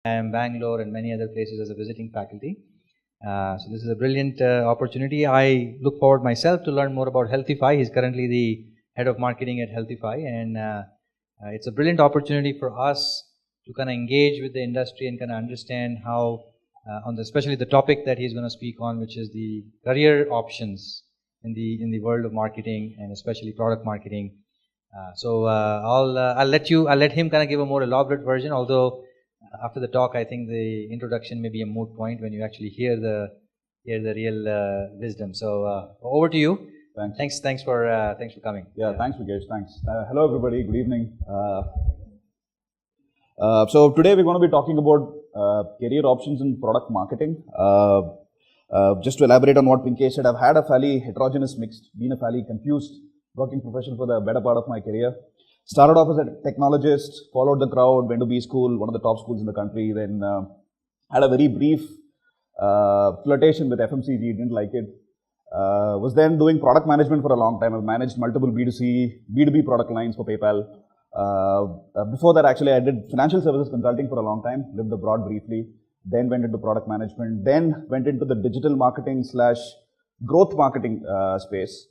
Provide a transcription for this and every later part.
and Bangalore and many other places as a visiting faculty. So this is a brilliant opportunity. I look forward myself to learn more about Healthify. He's currently the head of marketing at Healthify, and it's a brilliant opportunity for us to kind of engage with the industry and kind of understand how, especially the topic that he's going to speak on, which is the career options in the world of marketing and especially product marketing. So I'll let him kind of give a more elaborate version. Although after the talk, I think the introduction may be a moot point when you actually hear the real wisdom. So over to you. Thanks for coming. Yeah, thanks Vikesh. Thanks. Hello everybody. Good evening. So today we're going to be talking about career options in product marketing. Just to elaborate on what Vikesh said, I've had a fairly heterogeneous mix, been a fairly confused working profession for the better part of my career. Started off as a technologist, followed the crowd, went to B school, one of the top schools in the country, then had a very brief flirtation with FMCG, didn't like it. Was then doing product management for a long time. I've managed multiple B2C, B2B product lines for PayPal. Before that, actually, I did financial services consulting for a long time, lived abroad briefly, then went into product management, then went into the digital marketing / growth marketing space.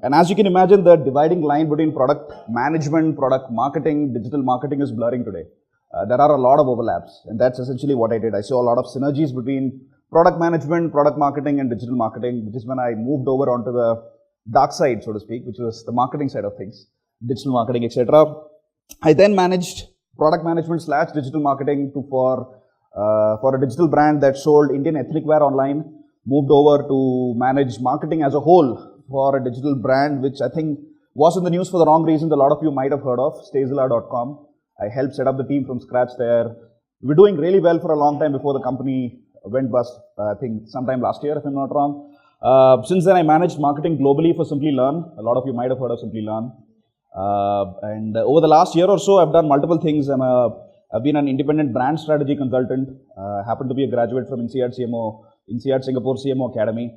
And as you can imagine, the dividing line between product management, product marketing, digital marketing is blurring today. There are a lot of overlaps, and that's essentially what I did. I saw a lot of synergies between product management, product marketing, and digital marketing, which is when I moved over onto the dark side, so to speak, which was the marketing side of things, digital marketing, etc. I then managed product management / digital marketing for a digital brand that sold Indian ethnic wear online, moved over to manage marketing as a whole for a digital brand, which I think was in the news for the wrong reasons. A lot of you might have heard of, Stazilla.com. I helped set up the team from scratch there. We were doing really well for a long time before the company went bust, I think sometime last year, if I'm not wrong. Since then, I managed marketing globally for Simply Learn. A lot of you might have heard of Simply Learn. And over the last year or so, I've done multiple things. I've been an independent brand strategy consultant. Happened to be a graduate from INSEAD Singapore CMO Academy.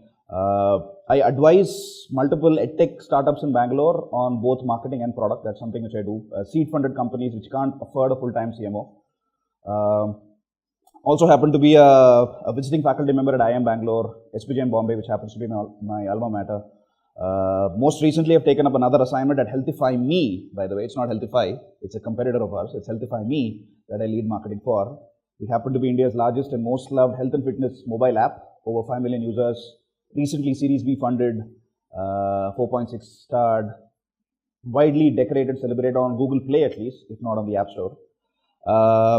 I advise multiple edtech startups in Bangalore on both marketing and product. That's something which I do. Seed-funded companies which can't afford a full-time CMO. Also happen to be a visiting faculty member at IIM Bangalore, SPJM Bombay, which happens to be my alma mater. Most recently, I've taken up another assignment at HealthifyMe. By the way, it's not Healthify. It's a competitor of ours. It's HealthifyMe that I lead marketing for. We happen to be India's largest and most loved health and fitness mobile app. Over 5 million users. Recently, Series B funded, 4.6 starred, widely decorated, celebrated on Google Play at least, if not on the App Store.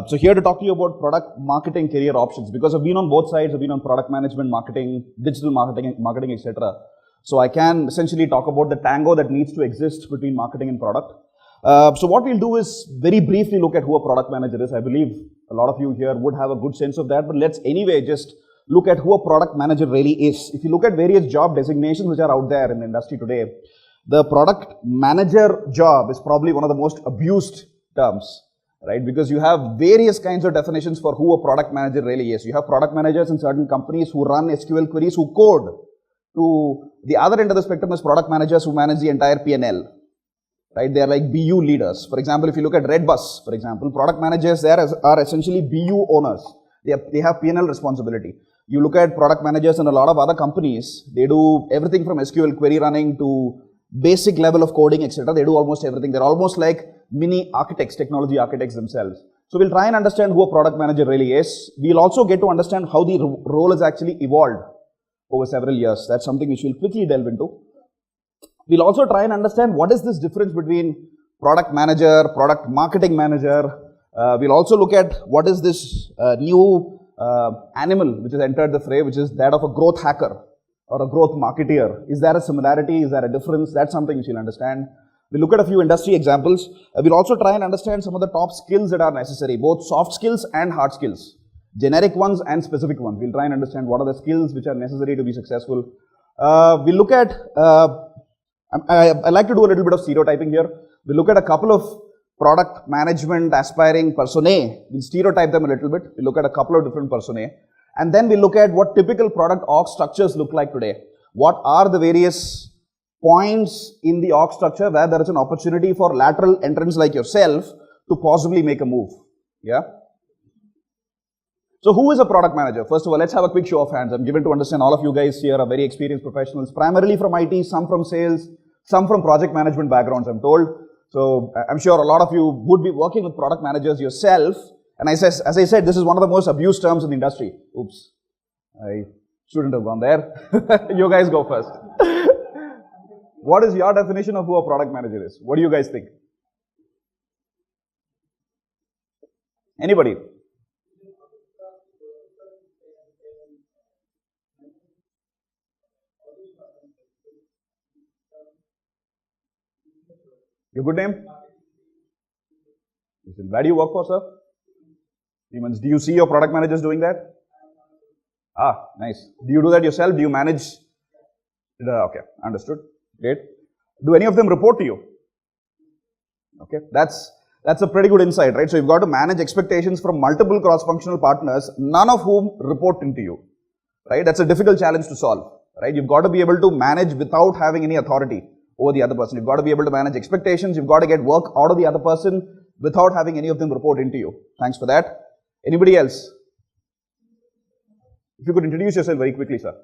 So here to talk to you about product marketing career options, because I've been on both sides. I've been on product management, marketing, digital marketing, etc. So I can essentially talk about the tango that needs to exist between marketing and product. So what we'll do is very briefly look at who a product manager is. I believe a lot of you here would have a good sense of that, but let's anyway just look at who a product manager really is. If you look at various job designations which are out there in the industry today, the product manager job is probably one of the most abused terms, right? Because you have various kinds of definitions for who a product manager really is. You have product managers in certain companies who run SQL queries, who code. To the other end of the spectrum is product managers who manage the entire P&L, right? They are like BU leaders. For example, if you look at Redbus, for example, product managers there are essentially BU owners. They have P&L responsibility. You look at product managers in a lot of other companies, they do everything from SQL query running to basic level of coding, etc. They do almost everything. They're almost like mini architects, technology architects themselves. So we'll try and understand who a product manager really is. We'll also get to understand how the role has actually evolved over several years. That's something which we'll quickly delve into. We'll also try and understand what is this difference between product manager, product marketing manager. We'll also look at what is this new animal which has entered the fray, which is that of a growth hacker or a growth marketeer. Is there a similarity? Is there a difference? That's something which you'll understand. We'll look at a few industry examples. We'll also try and understand some of the top skills that are necessary, both soft skills and hard skills, generic ones and specific ones. We'll try and understand what are the skills which are necessary to be successful. We'll look at, I like to do a little bit of stereotyping here. We'll look at a couple of product management aspiring personae. We'll stereotype them a little bit. We'll look at a couple of different personae. And then we'll look at what typical product org structures look like today. What are the various points in the org structure where there is an opportunity for lateral entrants like yourself to possibly make a move. Yeah. So who is a product manager? First of all, let's have a quick show of hands. I'm given to understand all of you guys here are very experienced professionals, primarily from IT, some from sales, some from project management backgrounds, I'm told. So I'm sure a lot of you would be working with product managers yourself. And as I said, this is one of the most abused terms in the industry. Oops, I shouldn't have gone there. You guys go first. What is your definition of who a product manager is? What do you guys think? Anybody? Your good name? Where do you work for, sir? Do you see your product managers doing that? Ah, nice. Do you do that yourself? Do you manage? Okay, understood. Great. Do any of them report to you? Okay, that's a pretty good insight, right? So you've got to manage expectations from multiple cross-functional partners, none of whom report into you, right? That's a difficult challenge to solve, right? You've got to be able to manage without having any authority over the other person. You've got to be able to manage expectations. You've got to get work out of the other person without having any of them report into you. Thanks for that. Anybody else? If you could introduce yourself very quickly, sir.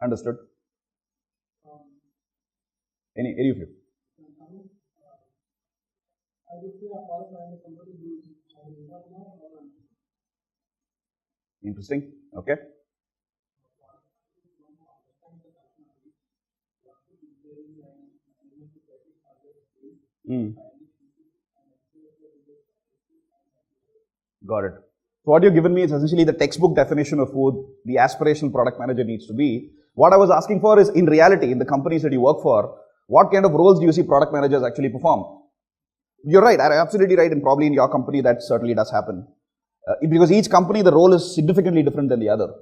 Understood. Any of you? Interesting. Okay. Got it. So what you've given me is essentially the textbook definition of who the aspirational product manager needs to be. What I was asking for is, in reality, in the companies that you work for, what kind of roles do you see product managers actually perform? You're right, absolutely right, and probably in your company that certainly does happen. Because each company, the role is significantly different than the other.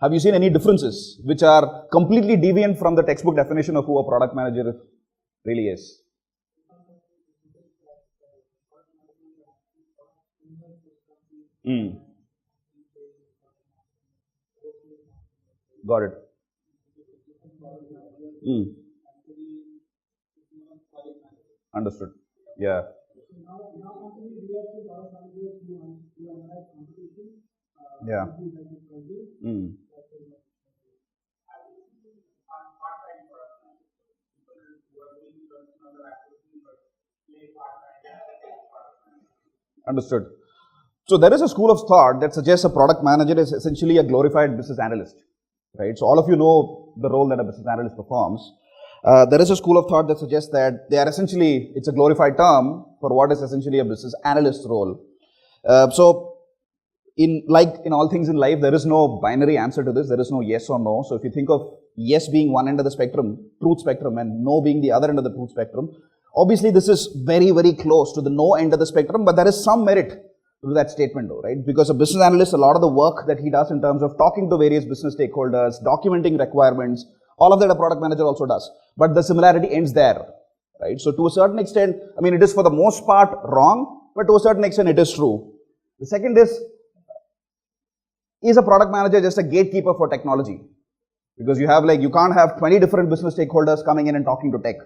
Have you seen any differences which are completely deviant from the textbook definition of who a product manager really is? Got it. Understood. Yeah. Yeah. Understood. So there is a school of thought that suggests a product manager is essentially a glorified business analyst, right? So all of you know the role that a business analyst performs. There is a school of thought that suggests that they are essentially, it's a glorified term for what is essentially a business analyst role. So in all things in life, there is no binary answer to this. There is no yes or no. So if you think of yes being one end of the spectrum, truth spectrum, and no being the other end of the truth spectrum, obviously this is very, very close to the no end of the spectrum, but there is some merit to that statement though, right? Because a business analyst, a lot of the work that he does in terms of talking to various business stakeholders, documenting requirements, all of that a product manager also does. But the similarity ends there, right? So to a certain extent, I mean, it is for the most part wrong, but to a certain extent it is true. The second is a product manager just a gatekeeper for technology? Because you can't have 20 different business stakeholders coming in and talking to tech.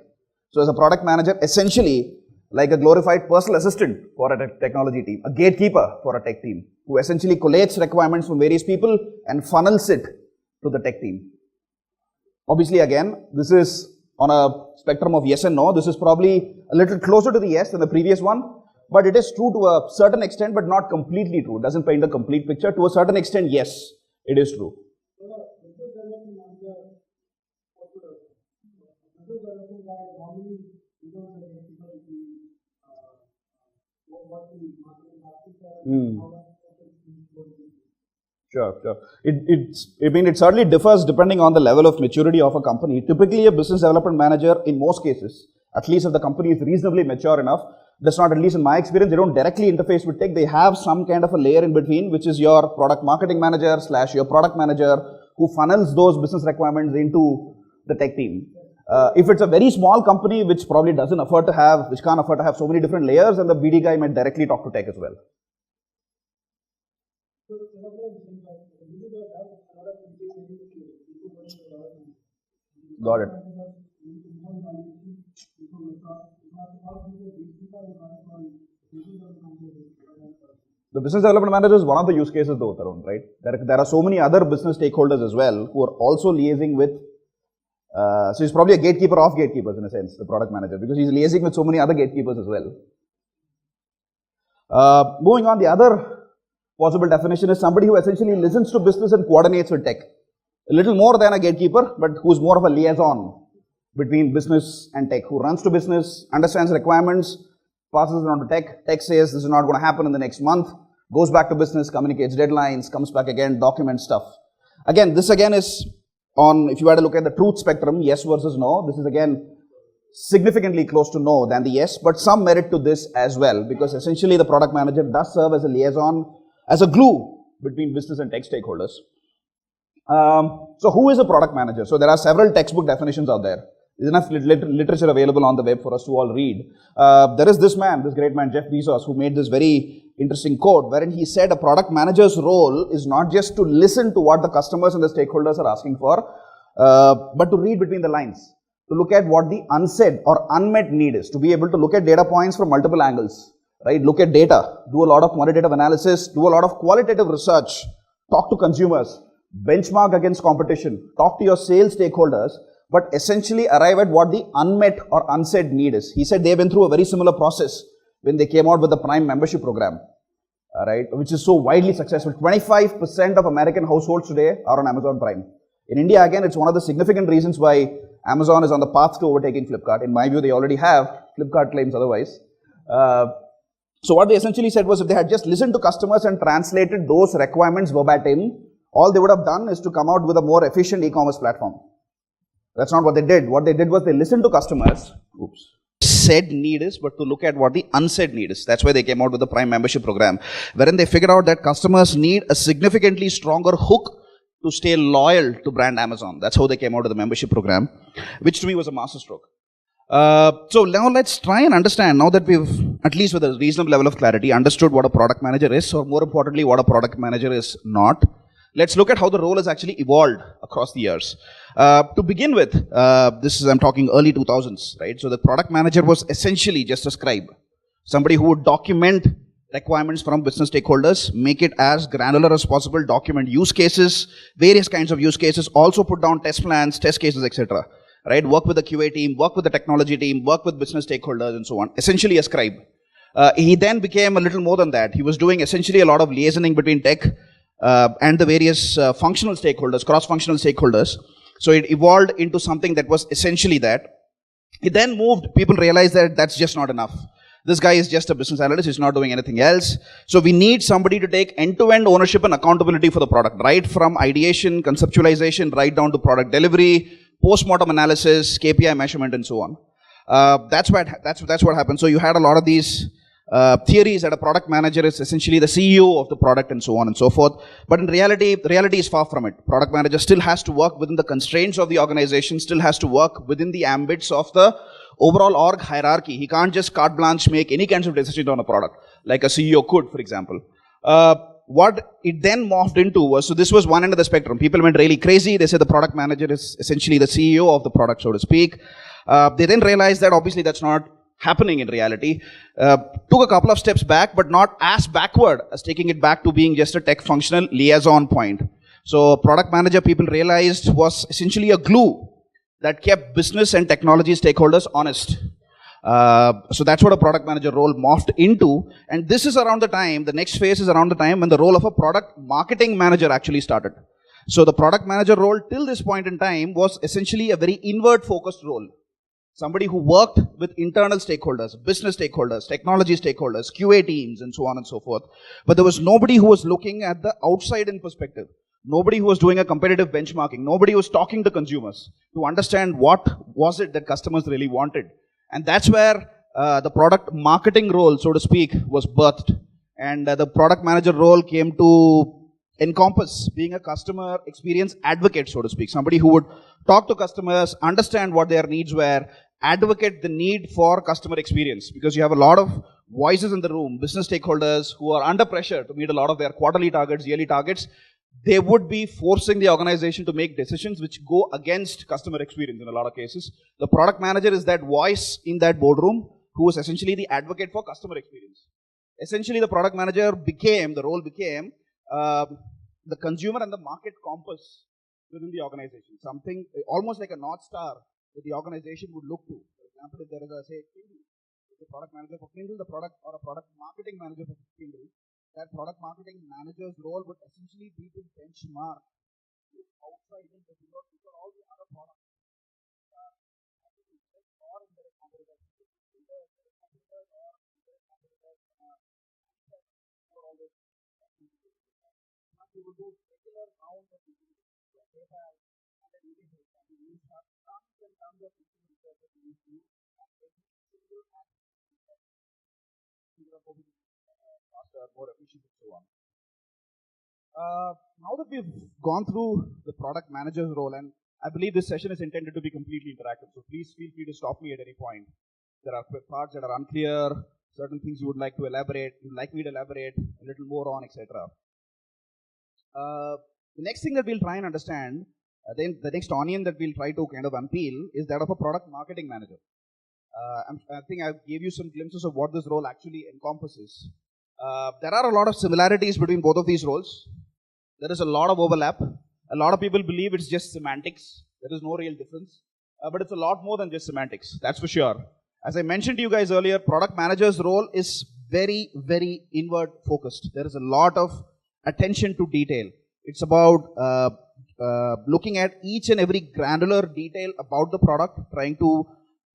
So as a product manager, essentially like a glorified personal assistant for a technology team, a gatekeeper for a tech team, who essentially collates requirements from various people and funnels it to the tech team. Obviously, again, this is on a spectrum of yes and no. This is probably a little closer to the yes than the previous one, but it is true to a certain extent, but not completely true. It doesn't paint a complete picture. To a certain extent, yes, it is true. Sure. It certainly differs depending on the level of maturity of a company. Typically, a business development manager, in most cases, at least if the company is reasonably mature enough, that's not, at least in my experience, they don't directly interface with tech. They have some kind of a layer in between, which is your product marketing manager / your product manager, who funnels those business requirements into the tech team. If it's a very small company which probably can't afford to have so many different layers, then the BD guy might directly talk to tech as well. Got it. The business development manager is one of the use cases though, Tarun, right? There are so many other business stakeholders as well who are also liaising with, so he's probably a gatekeeper of gatekeepers in a sense, the product manager, because he's liaising with so many other gatekeepers as well. Moving on, the other possible definition is somebody who essentially listens to business and coordinates with tech. A little more than a gatekeeper, but who's more of a liaison between business and tech, who runs to business, understands requirements, passes it on to tech, tech says this is not going to happen in the next month, goes back to business, communicates deadlines, comes back again, documents stuff. Again, this again is on, if you had to look at the truth spectrum, yes versus no, this is again significantly close to no than the yes, but some merit to this as well, because essentially the product manager does serve as a liaison, as a glue between business and tech stakeholders. So who is a product manager? So there are several textbook definitions out there. There's enough literature available on the web for us to all read. There is this man, this great man, Jeff Bezos, who made this very interesting quote, wherein he said a product manager's role is not just to listen to what the customers and the stakeholders are asking for, but to read between the lines, to look at what the unsaid or unmet need is, to be able to look at data points from multiple angles, right? Look at data, do a lot of quantitative analysis, do a lot of qualitative research, talk to consumers, benchmark against competition, talk to your sales stakeholders, but essentially arrive at what the unmet or unsaid need is. He said they've been through a very similar process when they came out with the Prime membership program, right, which is so widely successful. 25% of American households today are on Amazon Prime. In India, again, it's one of the significant reasons why Amazon is on the path to overtaking Flipkart. In my view, they already have. Flipkart claims otherwise. So what they essentially said was if they had just listened to customers and translated those requirements verbatim, all they would have done is to come out with a more efficient e-commerce platform. That's not what they did. What they did was they listened to customers, said need is, but to look at what the unsaid need is. That's why they came out with the Prime membership program, wherein they figured out that customers need a significantly stronger hook to stay loyal to brand Amazon. That's how they came out with the membership program, which to me was a masterstroke. So now let's try and understand, now that we've, at least with a reasonable level of clarity, understood what a product manager is, or more importantly, what a product manager is not. Let's look at how the role has actually evolved across the years. To begin with, I'm talking early 2000s, right? So the product manager was essentially just a scribe, somebody who would document requirements from business stakeholders, make it as granular as possible, document use cases, various kinds of use cases, also put down test plans, test cases, etc. Right? Work with the QA team, work with the technology team, work with business stakeholders, and so on. Essentially a scribe. He then became a little more than that. He was doing essentially a lot of liaisoning between tech and the various functional stakeholders, cross-functional stakeholders. So it evolved into something that was essentially that. It then moved, people realized that that's just not enough. This guy is just a business analyst, he's not doing anything else. So we need somebody to take end-to-end ownership and accountability for the product, right from ideation, conceptualization, right down to product delivery, post-mortem analysis, KPI measurement, and so on. That's what happened. So you had a lot of these theories that a product manager is essentially the CEO of the product and so on and so forth. But in reality, the reality is far from it. Product manager still has to work within the constraints of the organization, still has to work within the ambits of the overall org hierarchy. He can't just carte blanche make any kinds of decisions on a product, like a CEO could, for example. What it then morphed into was, so this was one end of the spectrum. People went really crazy. They said the product manager is essentially the CEO of the product, so to speak. They then realized that obviously that's not happening in reality. Took a couple of steps back, but not as backward as taking it back to being just a tech functional liaison point. So product manager, people realized, was essentially a glue that kept business and technology stakeholders honest. So that's what a product manager role morphed into. And this is around the time, the next phase is around the time when the role of a product marketing manager actually started. So the product manager role till this point in time was essentially a very inward focused role. Somebody who worked with internal stakeholders, business stakeholders, technology stakeholders, QA teams, and so on and so forth. But there was nobody who was looking at the outside in perspective. Nobody who was doing a competitive benchmarking. Nobody who was talking to consumers to understand what was it that customers really wanted. And that's where the product marketing role, so to speak, was birthed. And the product manager role came to encompass being a customer experience advocate, so to speak. Somebody who would talk to customers, understand what their needs were, advocate the need for customer experience. Because you have a lot of voices in the room, business stakeholders who are under pressure to meet a lot of their quarterly targets, yearly targets. They would be forcing the organization to make decisions which go against customer experience in a lot of cases. The product manager is that voice in that boardroom who was essentially the advocate for customer experience. Essentially, the product manager the role became the consumer and the market compass within the organization. Something almost like a North Star that the organization would look to. For example, if there is a product manager for Kindle, the product or a product marketing manager for Kindle, that product marketing manager's role would essentially be to benchmark outside in the field for all the other products. Or indirect competitors, we would do regular rounds of PayPal and then we use tons and tons of research that we do and every single faster, more efficient, and so on. Now that we've gone through the product manager's role, and I believe this session is intended to be completely interactive, so please feel free to stop me at any point. There are parts that are unclear, certain things you would like to elaborate, you'd like me to elaborate a little more on, etc. The next thing that we'll try and understand, then the next onion that we'll try to kind of unpeel is that of a product marketing manager. I think I gave you some glimpses of what this role actually encompasses. There are a lot of similarities between both of these roles. There is a lot of overlap. A lot of people believe it's just semantics. There is no real difference. But it's a lot more than just semantics, that's for sure. As I mentioned to you guys earlier, product manager's role is very, very inward focused. There is a lot of attention to detail. It's about looking at each and every granular detail about the product, trying to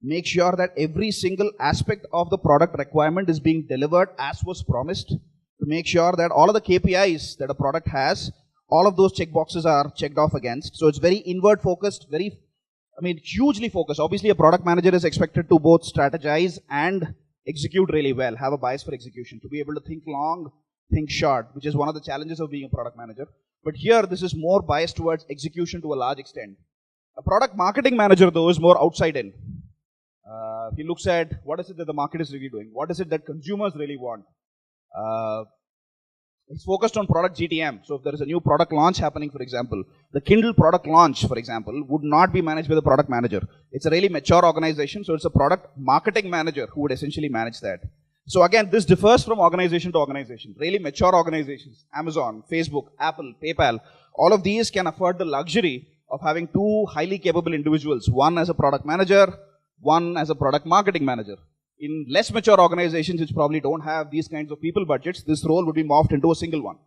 make sure that every single aspect of the product requirement is being delivered as was promised, to make sure that all of the KPIs that a product has, all of those checkboxes are checked off against. So it's very inward focused, hugely focused. Obviously, a product manager is expected to both strategize and execute really well, have a bias for execution, to be able to think long, think short, which is one of the challenges of being a product manager. But here, this is more biased towards execution to a large extent. A product marketing manager, though, is more outside in. He looks at what is it that the market is really doing, what is it that consumers really want. It's focused on product GTM. So if there is a new product launch happening, for example, the Kindle product launch, for example, would not be managed by the product manager. It's a really mature organization, so it's a product marketing manager who would essentially manage that. So again, this differs from organization to organization. Really mature organizations, Amazon, Facebook, Apple, PayPal, all of these can afford the luxury of having two highly capable individuals, one as a product manager, one as a product marketing manager. In less mature organizations which probably don't have these kinds of people budgets, this role would be morphed into a single one.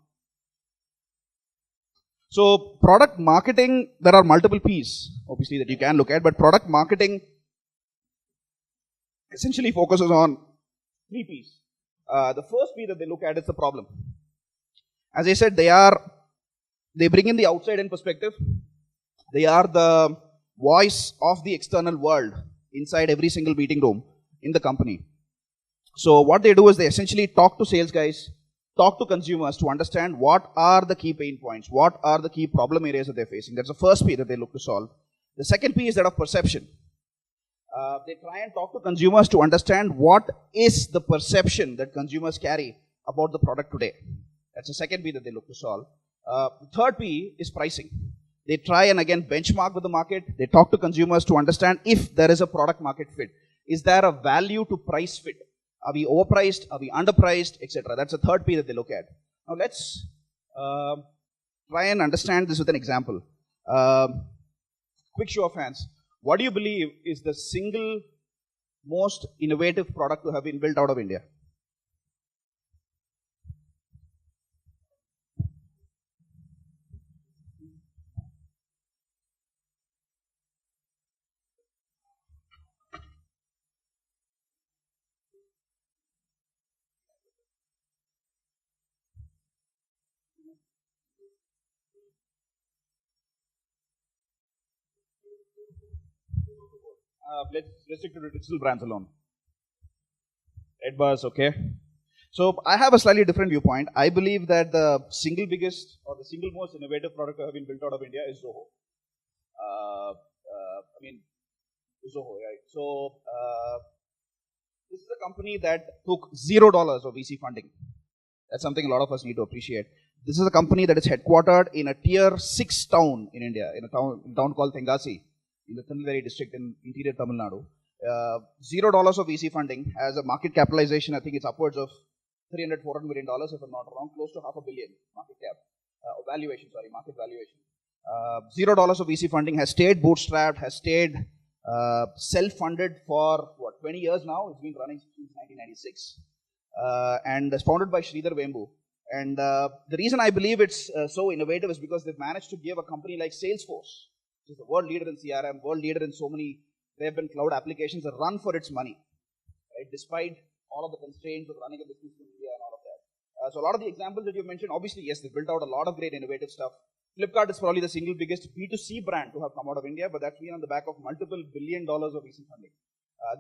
So product marketing, there are multiple P's, obviously, that you can look at, but product marketing essentially focuses on 3 P's. The first P that they look at is the problem. As I said, they bring in the outside-in perspective. They are the voice of the external world inside every single meeting room in the company. So what they do is they essentially talk to sales guys, talk to consumers to understand what are the key pain points, what are the key problem areas that they're facing. That's the first P that they look to solve. The second P is that of perception. They try and talk to consumers to understand what is the perception that consumers carry about the product today. That's the second P that they look to solve. The third P is pricing. They try and again benchmark with the market. They talk to consumers to understand if there is a product market fit. Is there a value to price fit? Are we overpriced? Are we underpriced? Etc. That's the third P that they look at. Now let's try and understand this with an example. Quick show of hands. What do you believe is the single most innovative product to have been built out of India? Let's stick to the digital brands alone. Red bars, okay. So I have a slightly different viewpoint. I believe that the single biggest or the single most innovative product to have been built out of India is Zoho. Zoho, right? So this is a company that took $0 of VC funding. That's something a lot of us need to appreciate. This is a company that is headquartered in a tier 6 town in India, in a town called Thengasi, in the Tirunelveli district in interior Tamil Nadu. $0 of VC funding has a market capitalization. I think it's upwards of $300, $400 million, if I'm not wrong, close to $500 million market cap. Market valuation. $0 of VC funding, has stayed bootstrapped, has stayed self-funded for 20 years now. It's been running since 1996, and it's founded by Sridhar Vembu. And the reason I believe it's so innovative is because they've managed to give a company like Salesforce, which is the world leader in CRM, world leader in so many web and cloud applications, a run for its money, right? Despite all of the constraints of running a business in India and all of that. So a lot of the examples that you've mentioned, obviously, yes, they built out a lot of great innovative stuff. Flipkart is probably the single biggest B2C brand to have come out of India, but that's been on the back of multiple $1 billion of recent funding.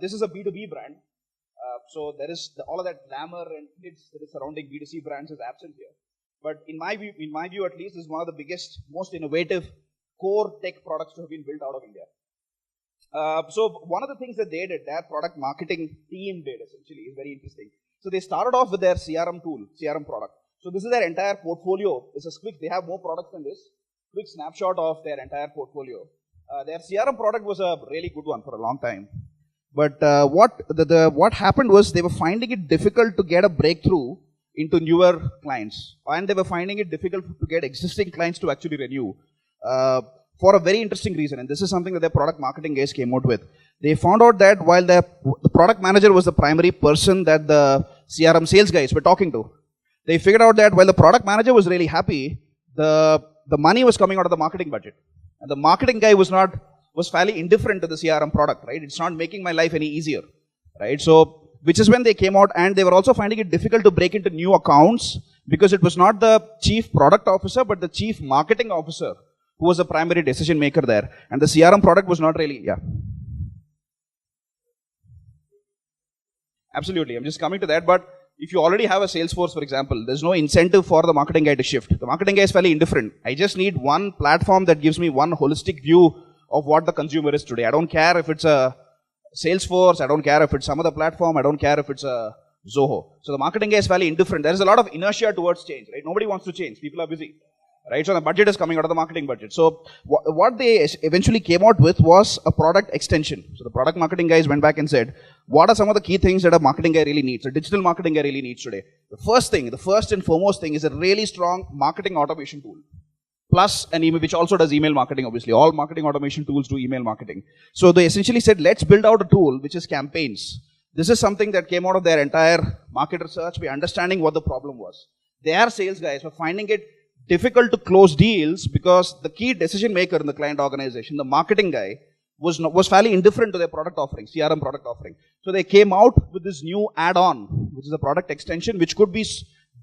This is a B2B brand, so there is all of that glamour and glitz that is surrounding B2C brands is absent here. But in my view at least, this is one of the biggest, most innovative core tech products to have been built out of India. So one of the things that they did, their product marketing team did essentially, is very interesting. So they started off with their CRM tool, CRM product. So this is their entire portfolio. This is quick. They have more products than this. Quick snapshot of their entire portfolio. Their CRM product was a really good one for a long time. But what happened was they were finding it difficult to get a breakthrough into newer clients, and they were finding it difficult to get existing clients to actually renew. For a very interesting reason, and this is something that their product marketing guys came out with. They found out that while the product manager was the primary person that the CRM sales guys were talking to, they figured out that while the product manager was really happy, the money was coming out of the marketing budget. And the marketing guy was fairly indifferent to the CRM product, right? It's not making my life any easier, right? So, which is when they came out, and they were also finding it difficult to break into new accounts because it was not the chief product officer, but the chief marketing officer who was the primary decision maker there. And the CRM product was not really, Absolutely, I'm just coming to that. But if you already have a Salesforce, for example, there's no incentive for the marketing guy to shift. The marketing guy is fairly indifferent. I just need one platform that gives me one holistic view of what the consumer is today. I don't care if it's a Salesforce, I don't care if it's some other platform, I don't care if it's a Zoho. So the marketing guy is fairly indifferent. There is a lot of inertia towards change, right? Nobody wants to change. People are busy. Right, so the budget is coming out of the marketing budget. So what they eventually came out with was a product extension. So the product marketing guys went back and said, what are some of the key things that a marketing guy really needs, a digital marketing guy really needs today? The first and foremost thing is a really strong marketing automation tool. Plus an email, which also does email marketing, obviously. All marketing automation tools do email marketing. So they essentially said, let's build out a tool which is campaigns. This is something that came out of their entire market research by understanding what the problem was. Their sales guys were finding it difficult to close deals because the key decision maker in the client organization, the marketing guy, was fairly indifferent to their product offering, CRM product offering. So they came out with this new add-on, which is a product extension, which could be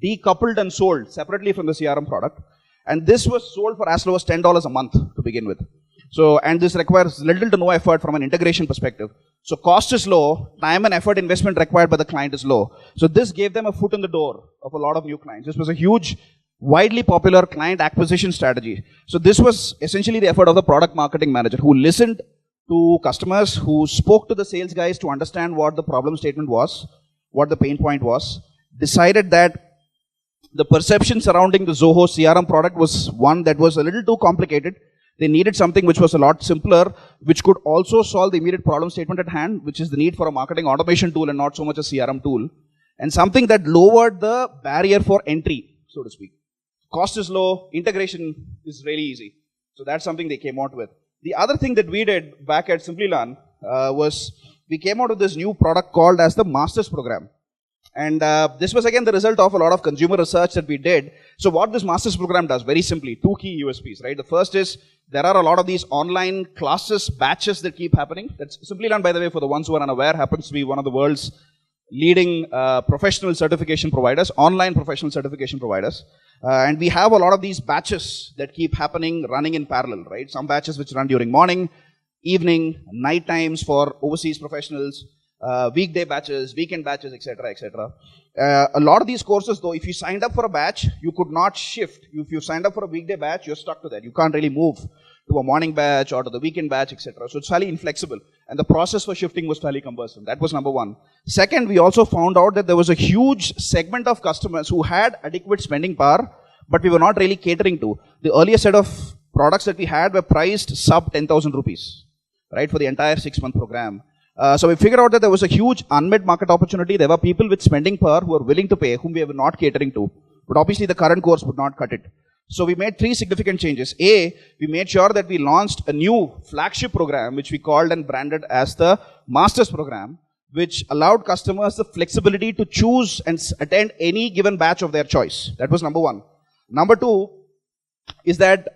decoupled and sold separately from the CRM product. And this was sold for as low as $10 a month to begin with. So, and this requires little to no effort from an integration perspective. So cost is low, time and effort investment required by the client is low. So this gave them a foot in the door of a lot of new clients. This was a huge, widely popular client acquisition strategy. So this was essentially the effort of the product marketing manager who listened to customers, who spoke to the sales guys to understand what the problem statement was, what the pain point was, decided that the perception surrounding the Zoho CRM product was one that was a little too complicated. They needed something which was a lot simpler, which could also solve the immediate problem statement at hand, which is the need for a marketing automation tool and not so much a CRM tool, and something that lowered the barrier for entry, so to speak. Cost is low, integration is really easy. So that's something they came out with. The other thing that we did back at SimplyLearn was we came out with this new product called as the Masters Program. And this was again the result of a lot of consumer research that we did. So what this Masters Program does, very simply, two key USPs, right? The first is there are a lot of these online classes, batches that keep happening. That's SimplyLearn, by the way, for the ones who are unaware, happens to be one of the world's leading professional certification providers, online professional certification providers. And we have a lot of these batches that keep happening, running in parallel, right? Some batches which run during morning, evening, night times for overseas professionals, weekday batches, weekend batches, etc., etc. A lot of these courses, though, if you signed up for a batch, you could not shift. If you signed up for a weekday batch, you're stuck to that. You can't really move to a morning batch or to the weekend batch, etc. So it's fairly inflexible. And the process for shifting was fairly cumbersome. That was number one. Second, we also found out that there was a huge segment of customers who had adequate spending power, but we were not really catering to. The earlier set of products that we had were priced sub 10,000 rupees, right, for the entire 6-month program. So we figured out that there was a huge unmet market opportunity. There were people with spending power who were willing to pay, whom we were not catering to. But obviously the current course would not cut it. So we made 3 significant changes. A, we made sure that we launched a new flagship program, which we called and branded as the Masters Program, which allowed customers the flexibility to choose and attend any given batch of their choice. That was number 1. Number 2 is that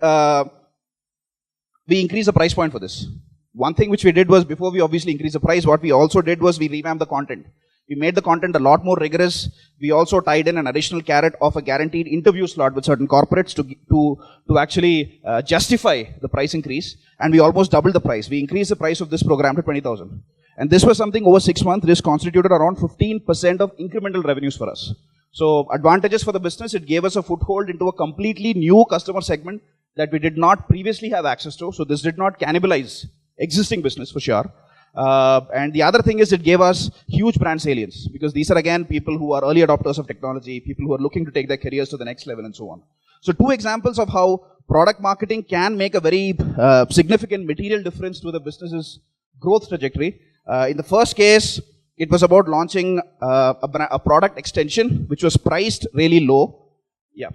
we increased the price point for this. One thing which we did was, before we obviously increased the price, what we also did was we revamped the content. We made the content a lot more rigorous. We also tied in an additional carrot of a guaranteed interview slot with certain corporates to actually justify the price increase. And we almost doubled the price. We increased the price of this program to 20,000. And this was something over 6 months. This constituted around 15% of incremental revenues for us. So advantages for the business, it gave us a foothold into a completely new customer segment that we did not previously have access to. So this did not cannibalize existing business for sure. And the other thing is it gave us huge brand salience, because these are again people who are early adopters of technology, people who are looking to take their careers to the next level and so on. So 2 examples of how product marketing can make a very significant material difference to the business's growth trajectory. In the first case, it was about launching a product extension which was priced really low. Yeah.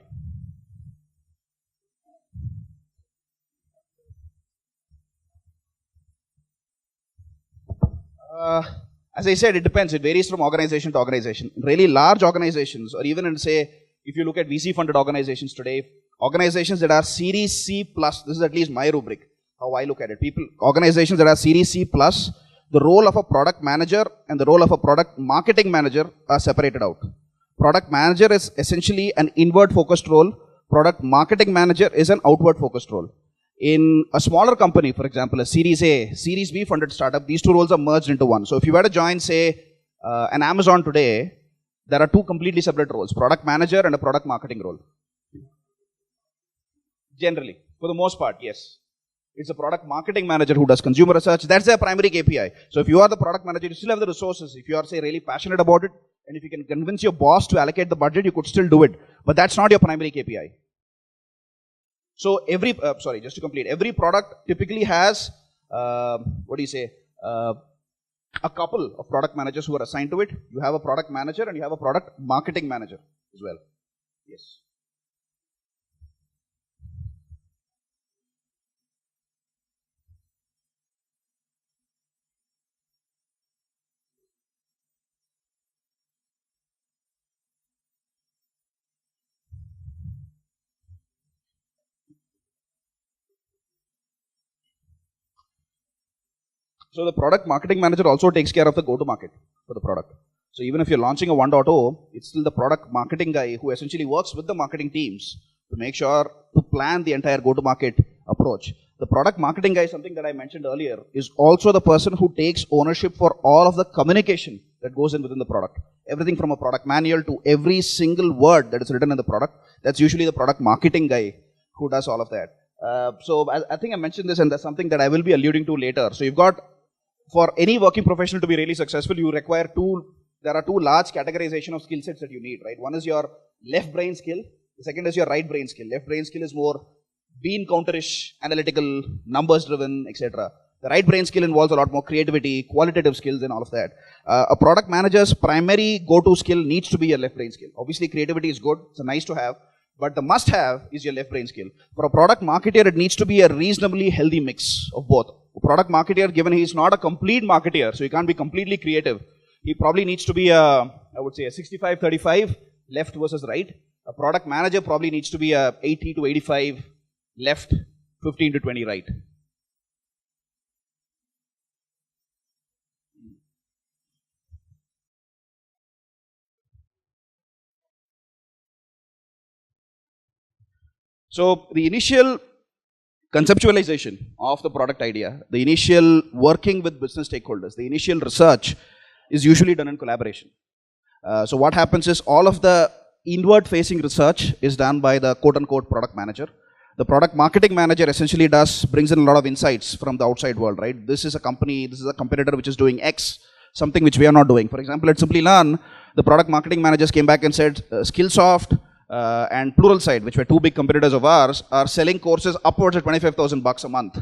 As I said, it depends. It varies from organization to organization. Really large organizations, or even in, say, if you look at VC-funded organizations today, organizations that are Series C plus, this is at least my rubric, how I look at it. Organizations that are Series C plus, the role of a product manager and the role of a product marketing manager are separated out. Product manager is essentially an inward-focused role. Product marketing manager is an outward-focused role. In a smaller company, for example, a Series A, Series B funded startup, these 2 roles are merged into one. So if you were to join, say, an Amazon today, there are 2 completely separate roles, product manager and a product marketing role. Generally, for the most part, yes. It's a product marketing manager who does consumer research. That's their primary KPI. So if you are the product manager, you still have the resources. If you are, say, really passionate about it, and if you can convince your boss to allocate the budget, you could still do it. But that's not your primary KPI. So every, just to complete, every product typically has, a couple of product managers who are assigned to it. You have a product manager and you have a product marketing manager as well. Yes. So the product marketing manager also takes care of the go-to-market for the product. So even if you're launching a 1.0, it's still the product marketing guy who essentially works with the marketing teams to make sure to plan the entire go-to-market approach. The product marketing guy, something that I mentioned earlier, is also the person who takes ownership for all of the communication that goes in within the product. Everything from a product manual to every single word that is written in the product. That's usually the product marketing guy who does all of that. So I think I mentioned this, and that's something that I will be alluding to later. So you've got, for any working professional to be really successful, you require there are 2 large categorization of skill sets that you need, right? One is your left brain skill. The second is your right brain skill. Left brain skill is more bean counterish, analytical, numbers driven, etc. The right brain skill involves a lot more creativity, qualitative skills and all of that. A product manager's primary go-to skill needs to be your left brain skill. Obviously creativity is good, it's a nice to have, but the must have is your left brain skill. For a product marketer, it needs to be a reasonably healthy mix of both. A product marketer, given he is not a complete marketer, so he can't be completely creative, he probably needs to be I would say a 65-35 left versus right. A product manager probably needs to be a 80-85 left, 15-20 right. So the initial conceptualization of the product idea, the initial working with business stakeholders, the initial research is usually done in collaboration. So what happens is all of the inward facing research is done by the quote unquote product manager. The product marketing manager essentially brings in a lot of insights from the outside world, right? This is a company, this is a competitor which is doing X, something which we are not doing. For example, at Simply Learn, the product marketing managers came back and said, Skillsoft and Pluralsight, which were 2 big competitors of ours, are selling courses upwards of $25,000 a month.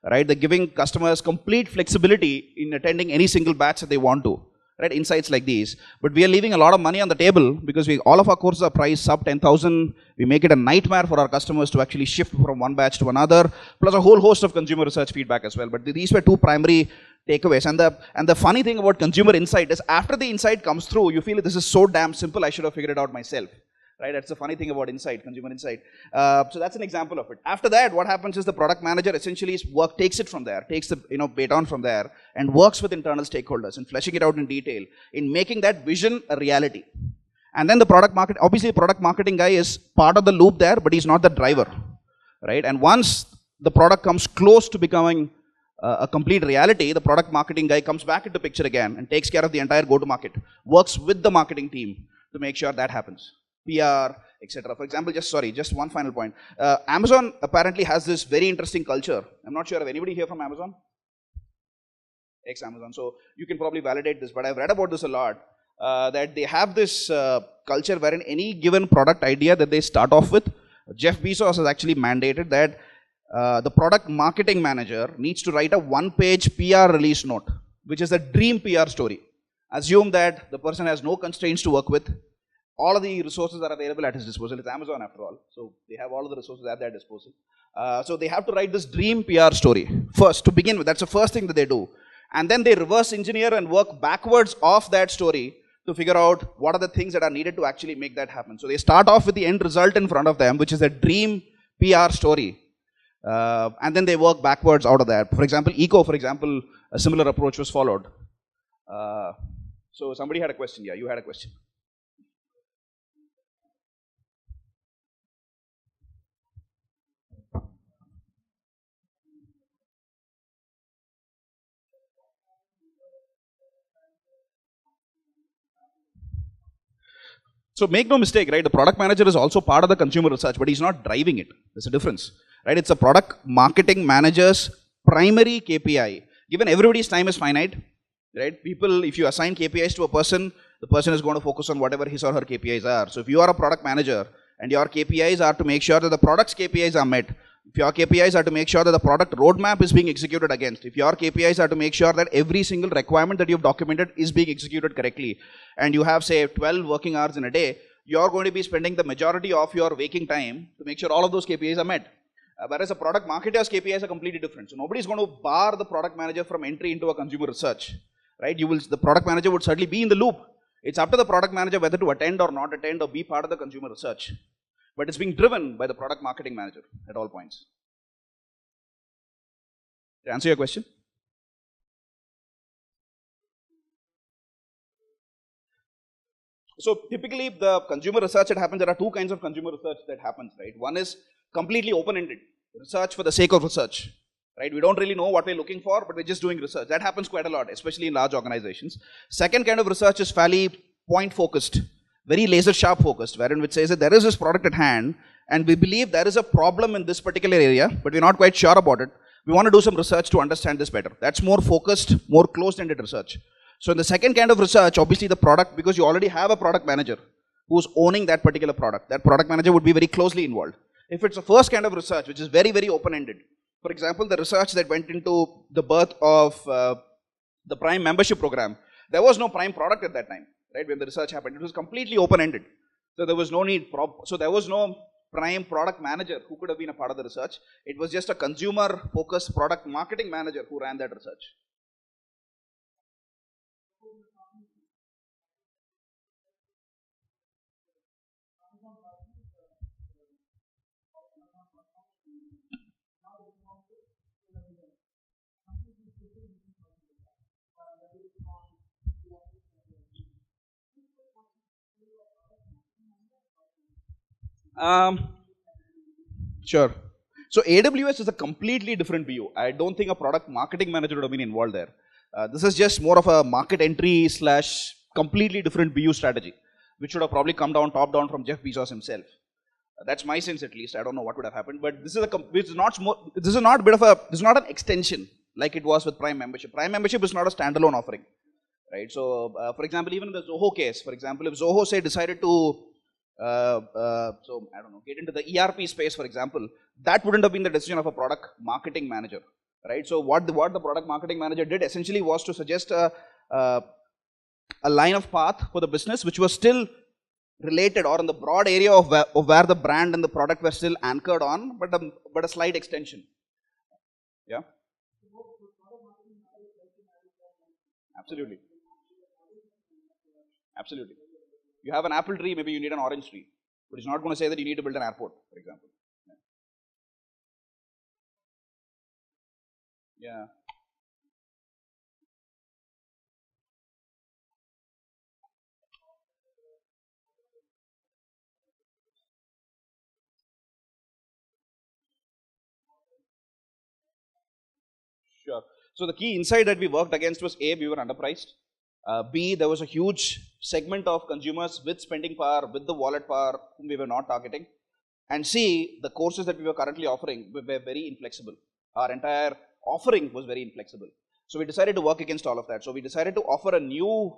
right? They're giving customers complete flexibility in attending any single batch that they want to, right? Insights like these. But we are leaving a lot of money on the table because all of our courses are priced sub 10,000. We make it a nightmare for our customers to actually shift from one batch to another, plus a whole host of consumer research feedback as well. But these were two primary takeaways. And the funny thing about consumer insight is after the insight comes through, you feel this is so damn simple, I should have figured it out myself. Right? That's the funny thing about insight, consumer insight. So that's an example of it. After that, what happens is the product manager essentially takes it from there, takes the baton from there, and works with internal stakeholders in fleshing it out in detail, in making that vision a reality. And then the product marketing guy is part of the loop there, but he's not the driver, right? And once the product comes close to becoming a complete reality, the product marketing guy comes back into picture again and takes care of the entire go-to-market, works with the marketing team to make sure that happens. PR, etc. For example, just one final point. Amazon apparently has this very interesting culture. I'm not sure if anybody here from Amazon? Ex-Amazon. So you can probably validate this, but I've read about this a lot. That they have this culture wherein any given product idea that they start off with, Jeff Bezos has actually mandated that the product marketing manager needs to write a one-page PR release note, which is a dream PR story. Assume that the person has no constraints to work with. All of the resources are available at his disposal. It's Amazon after all. So they have all of the resources at their disposal. So they have to write this dream PR story first to begin with. That's the first thing that they do. And then they reverse engineer and work backwards off that story to figure out what are the things that are needed to actually make that happen. So they start off with the end result in front of them, which is a dream PR story. And then they work backwards out of that. For example, a similar approach was followed. So somebody had a question. Yeah, you had a question. So make no mistake, right? The product manager is also part of the consumer research, but he's not driving it. There's a difference, right? It's a product marketing manager's primary KPI. Given everybody's time is finite, right? People, if you assign KPIs to a person, the person is going to focus on whatever his or her KPIs are. So if you are a product manager and your KPIs are to make sure that the product's KPIs are met, if your KPIs are to make sure that the product roadmap is being executed against, if your KPIs are to make sure that every single requirement that you've documented is being executed correctly, and you have, say, 12 working hours in a day, you're going to be spending the majority of your waking time to make sure all of those KPIs are met. Whereas a product marketer's KPIs are completely different. So nobody's going to bar the product manager from entry into a consumer research, right? The product manager would certainly be in the loop. It's up to the product manager whether to attend or not attend or be part of the consumer research. But it's being driven by the product marketing manager at all points. To answer your question? So typically the consumer research that happens, there are two kinds of consumer research that happens, right? One is completely open-ended, research for the sake of research, right? We don't really know what we're looking for, but we're just doing research. That happens quite a lot, especially in large organizations. Second kind of research is fairly point-focused, very laser-sharp focused, wherein which says that there is this product at hand, and we believe there is a problem in this particular area, but we're not quite sure about it. We want to do some research to understand this better. That's more focused, more closed-ended research. So in the second kind of research, obviously the product, because you already have a product manager who's owning that particular product, that product manager would be very closely involved. If it's the first kind of research, which is very, very open-ended, for example, the research that went into the birth of the Prime membership program, there was no Prime product at that time, right, when the research happened. It was completely open-ended. So there was no need, so there was no Prime product manager who could have been a part of the research. It was just a consumer-focused product marketing manager who ran that research. Sure. So AWS is a completely different BU. I don't think a product marketing manager would have been involved there. This is just more of a market entry / completely different BU strategy, which should have probably come down top down from Jeff Bezos himself. That's my sense at least. I don't know what would have happened, but this is not an extension like it was with Prime membership. Prime membership is not a standalone offering, right? So, for example, even in the Zoho case, for example, if Zoho say decided to get into the ERP space, for example, that wouldn't have been the decision of a product marketing manager, right? So what the product marketing manager did essentially was to suggest a line of path for the business which was still related or in the broad area of where the brand and the product were still anchored on, but a slight extension. Yeah. Absolutely. Absolutely. You have an apple tree, maybe you need an orange tree. But it's not going to say that you need to build an airport, for example. Yeah. Sure. So the key insight that we worked against was A, we were underpriced. B, there was a huge segment of consumers with spending power, with the wallet power, whom we were not targeting. And C, the courses that we were currently offering were very inflexible. Our entire offering was very inflexible. So we decided to work against all of that. So we decided to offer a new,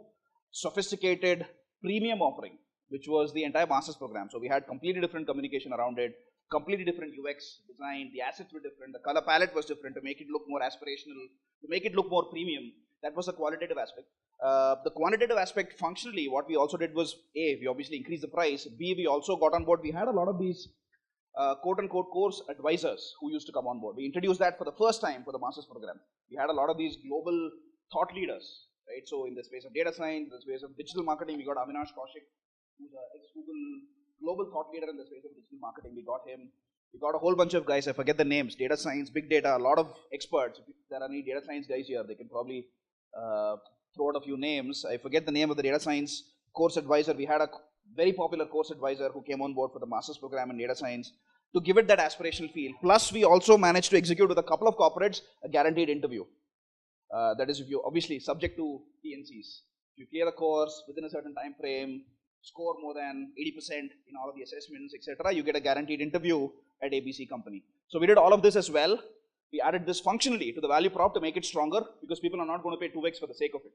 sophisticated, premium offering, which was the entire master's program. So we had completely different communication around it, completely different UX design, the assets were different, the color palette was different to make it look more aspirational, to make it look more premium. That was the qualitative aspect. The quantitative aspect, functionally, what we also did was, A, we obviously increased the price. B, we also got on board, we had a lot of these quote-unquote course advisors who used to come on board. We introduced that for the first time for the master's program. We had a lot of these global thought leaders, right? So in the space of data science, in the space of digital marketing, we got Avinash Kaushik, who's an ex-Google global thought leader in the space of digital marketing. We got him. We got a whole bunch of guys, I forget the names, data science, big data, a lot of experts. If there are any data science guys here, they can probably throw out a few names. I forget the name of the data science course advisor. We had a very popular course advisor who came on board for the master's program in data science to give it that aspirational feel. Plus, we also managed to execute with a couple of corporates a guaranteed interview. That is, if you obviously subject to TNCs. If you clear the course within a certain time frame, score more than 80% in all of the assessments, etc., you get a guaranteed interview at ABC company. So we did all of this as well. We added this functionally to the value prop to make it stronger because people are not going to pay 2x for the sake of it.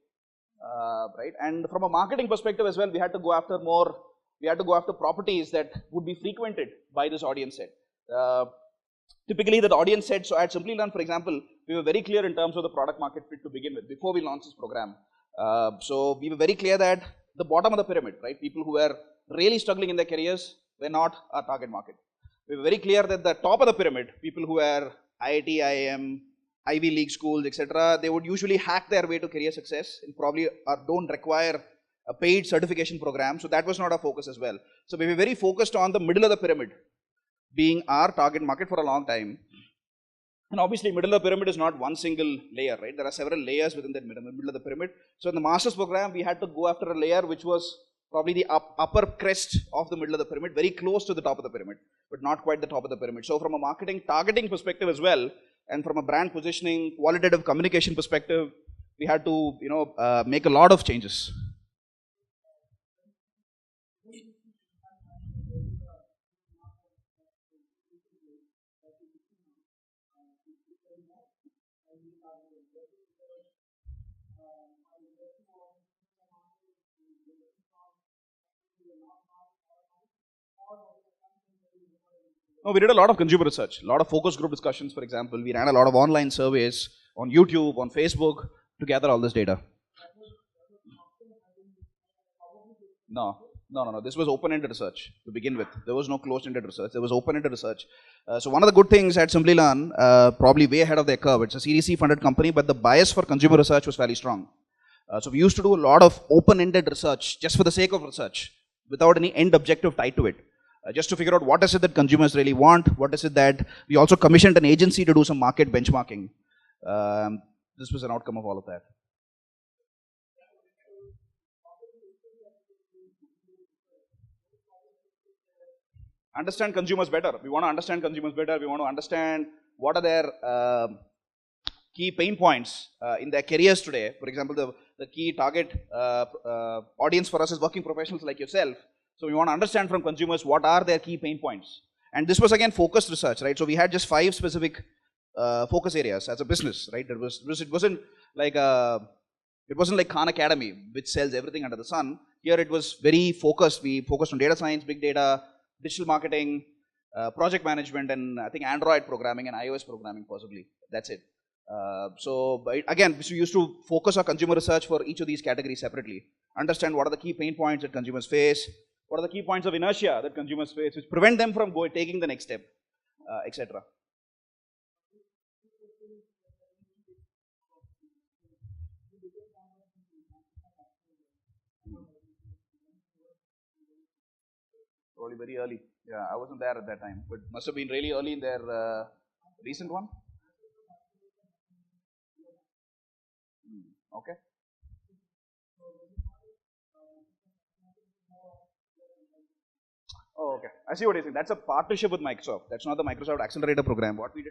Right? And from a marketing perspective as well, we had to go after more, we had to go after properties that would be frequented by this audience set. Typically the audience set, so at Simply Learn, for example, we were very clear in terms of the product market fit to begin with before we launched this program. So we were very clear that the bottom of the pyramid, right, people who were really struggling in their careers were not our target market. We were very clear that the top of the pyramid, people who were IIT, IIM, Ivy League schools, etc., they would usually hack their way to career success and probably don't require a paid certification program. So that was not our focus as well. So we were very focused on the middle of the pyramid being our target market for a long time. And obviously, middle of the pyramid is not one single layer, right? There are several layers within that middle of the pyramid. So in the master's program, we had to go after a layer which was probably the upper crest of the middle of the pyramid, very close to the top of the pyramid, but not quite the top of the pyramid. So from a marketing targeting perspective as well, and from a brand positioning, qualitative communication perspective, we had to, make a lot of changes. No, we did a lot of consumer research, a lot of focus group discussions, for example. We ran a lot of online surveys on YouTube, on Facebook to gather all this data. No. This was open-ended research to begin with. There was no closed-ended research. There was open-ended research. So one of the good things at Simply Learn, probably way ahead of their curve, it's a Series C funded company, but the bias for consumer research was fairly strong. So we used to do a lot of open-ended research just for the sake of research, without any end objective tied to it. Just to figure out what is it that consumers really want, what is it that we also commissioned an agency to do some market benchmarking. This was an outcome of all of that. Understand consumers better. We want to understand consumers better. We want to understand what are their key pain points in their careers today. For example, the key target audience for us is working professionals like yourself. So we want to understand from consumers what are their key pain points. And this was again focused research, right? So we had just 5 specific focus areas as a business, right? It wasn't like Khan Academy, which sells everything under the sun. Here it was very focused. We focused on data science, big data, digital marketing, project management, and I think Android programming and iOS programming possibly. That's it. Again, we used to focus our consumer research for each of these categories separately. Understand what are the key pain points that consumers face, what are the key points of inertia that consumers face, which prevent them from taking the next step, etc. Probably very early. Yeah, I wasn't there at that time, but must have been really early in their recent one. Okay. Oh, okay. I see what you're saying. That's a partnership with Microsoft. That's not the Microsoft Accelerator program. What we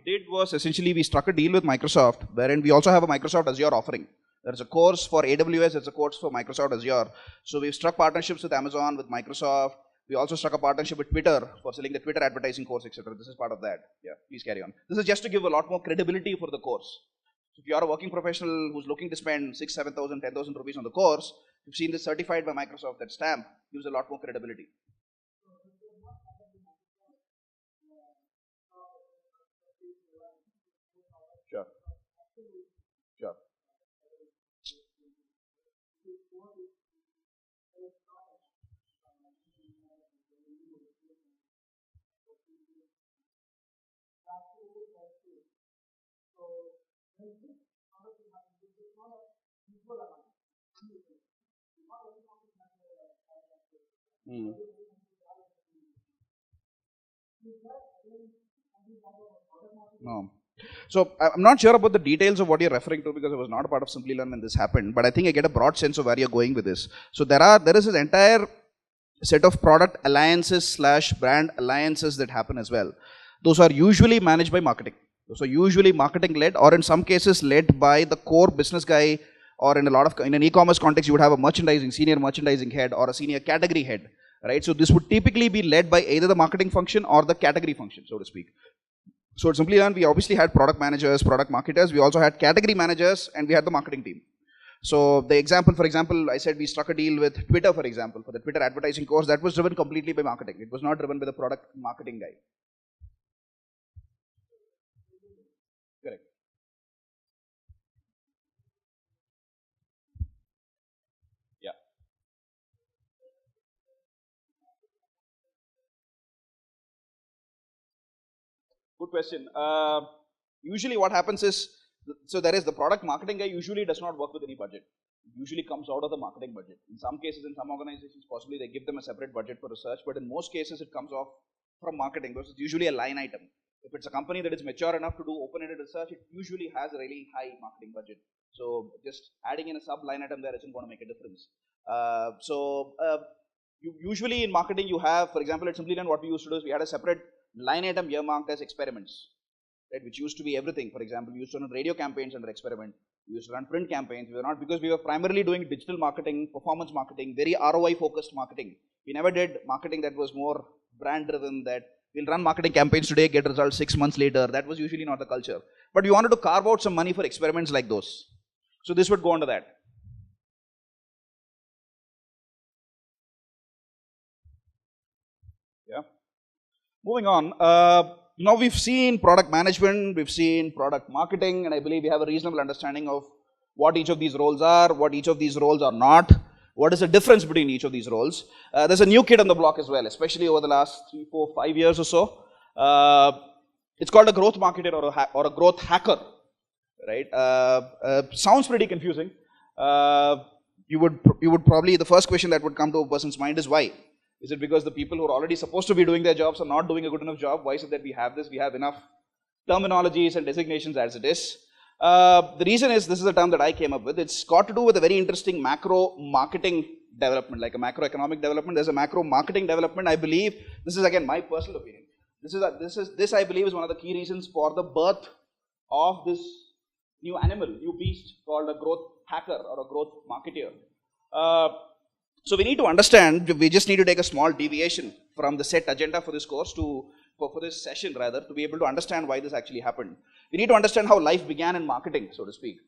did was essentially we struck a deal with Microsoft, wherein we also have a Microsoft Azure offering. There's a course for AWS, there's a course for Microsoft Azure. So we've struck partnerships with Amazon, with Microsoft. We also struck a partnership with Twitter for selling the Twitter advertising course, etc. This is part of that. Yeah, please carry on. This is just to give a lot more credibility for the course. So if you are a working professional who's looking to spend 6,000, 7,000, 10,000 rupees on the course, you've seen this certified by Microsoft, that stamp gives a lot more credibility. Sure. Sure. Hmm. No. So I'm not sure about the details of what you're referring to because I was not a part of Simply Learn when this happened, but I think I get a broad sense of where you're going with this. So there is this entire set of product alliances / brand alliances that happen as well. Those are usually managed by marketing. Those are usually marketing led, or in some cases led by the core business guy, or in an e-commerce context, you would have a senior merchandising head or a senior category head, right? So this would typically be led by either the marketing function or the category function, so to speak. So at Simply Learn, we obviously had product managers, product marketers, we also had category managers, and we had the marketing team. So for example, I said we struck a deal with Twitter, for example, for the Twitter advertising course. That was driven completely by marketing. It was not driven by the product marketing guy. Correct. Yeah. Good question. Usually what happens is, so there is the product marketing guy usually does not work with any budget. It usually comes out of the marketing budget. In some cases, in some organizations, possibly they give them a separate budget for research, but in most cases it comes off from marketing because it's usually a line item. If it's a company that is mature enough to do open-ended research, it usually has a really high marketing budget. So just adding in a sub-line item there isn't going to make a difference. Usually in marketing you have, for example, at Simply Learn, what we used to do is we had a separate line item earmarked as experiments, right, which used to be everything. For example, we used to run radio campaigns under experiment. We used to run print campaigns. We were not, because we were primarily doing digital marketing, performance marketing, very ROI focused marketing. We never did marketing that was more brand driven, that we'll run marketing campaigns today, get results 6 months later. That was usually not the culture. But we wanted to carve out some money for experiments like those. So this would go under that. Yeah. Moving on. Now we've seen product management, we've seen product marketing, and I believe we have a reasonable understanding of what each of these roles are, what each of these roles are not, what is the difference between each of these roles. There's a new kid on the block as well, especially over the last 3, 4, 5 years or so. It's called a growth marketer or a growth hacker, right? Sounds pretty confusing. You would probably, the first question that would come to a person's mind is why? Is it because the people who are already supposed to be doing their jobs are not doing a good enough job? Why is it that we have this? We have enough terminologies and designations as it is. The reason is, this is a term that I came up with. It's got to do with a very interesting macro marketing development, like a macroeconomic development. There's a macro marketing development. I believe, this is again my personal opinion. This I believe is one of the key reasons for the birth of this new animal, new beast called a growth hacker or a growth marketeer. So we need to understand, we just need to take a small deviation from the set agenda for this course for this session rather, to be able to understand why this actually happened. We need to understand how life began in marketing, so to speak.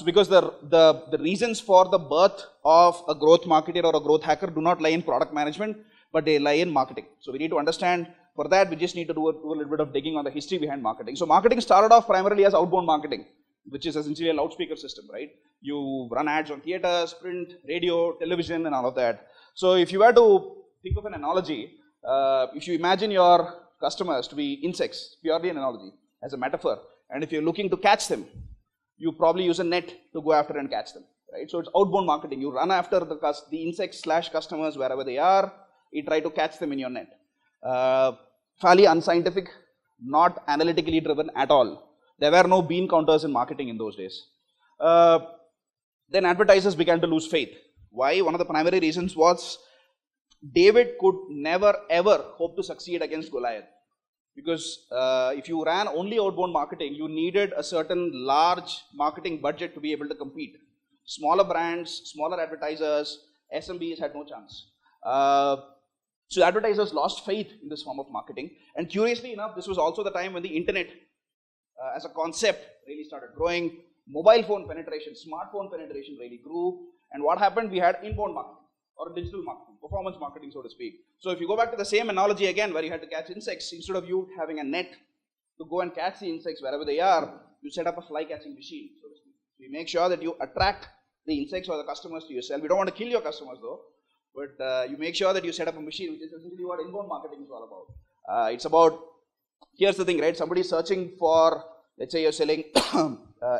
Because the reasons for the birth of a growth marketer or a growth hacker do not lie in product management, but they lie in marketing. So we need to understand For that, we just need to do a little bit of digging on the history behind marketing. So marketing started off primarily as outbound marketing, which is essentially a loudspeaker system, right? You run ads on theaters, print, radio, television, and all of that. So if you were to think of an analogy, if you imagine your customers to be insects, purely an analogy, as a metaphor, and if you're looking to catch them, you probably use a net to go after and catch them, right? So it's outbound marketing. You run after the insects / customers wherever they are. You try to catch them in your net. Fairly unscientific, not analytically driven at all. There were no bean counters in marketing in those days. Then advertisers began to lose faith. Why? One of the primary reasons was David could never ever hope to succeed against Goliath. Because if you ran only outbound marketing, you needed a certain large marketing budget to be able to compete. Smaller brands, smaller advertisers, SMBs had no chance. So advertisers lost faith in this form of marketing. And curiously enough, this was also the time when the internet as a concept really started growing. Mobile phone penetration, smartphone penetration really grew. And what happened? We had inbound marketing, or digital marketing, performance marketing, so to speak. So if you go back to the same analogy again, where you had to catch insects, instead of you having a net to go and catch the insects wherever they are, you set up a fly catching machine, so to speak. So you make sure that you attract the insects or the customers to yourself. You don't want to kill your customers though, but you make sure that you set up a machine, which is essentially what inbound marketing is all about. It's about, here's the thing, right? Somebody searching for, let's say you're selling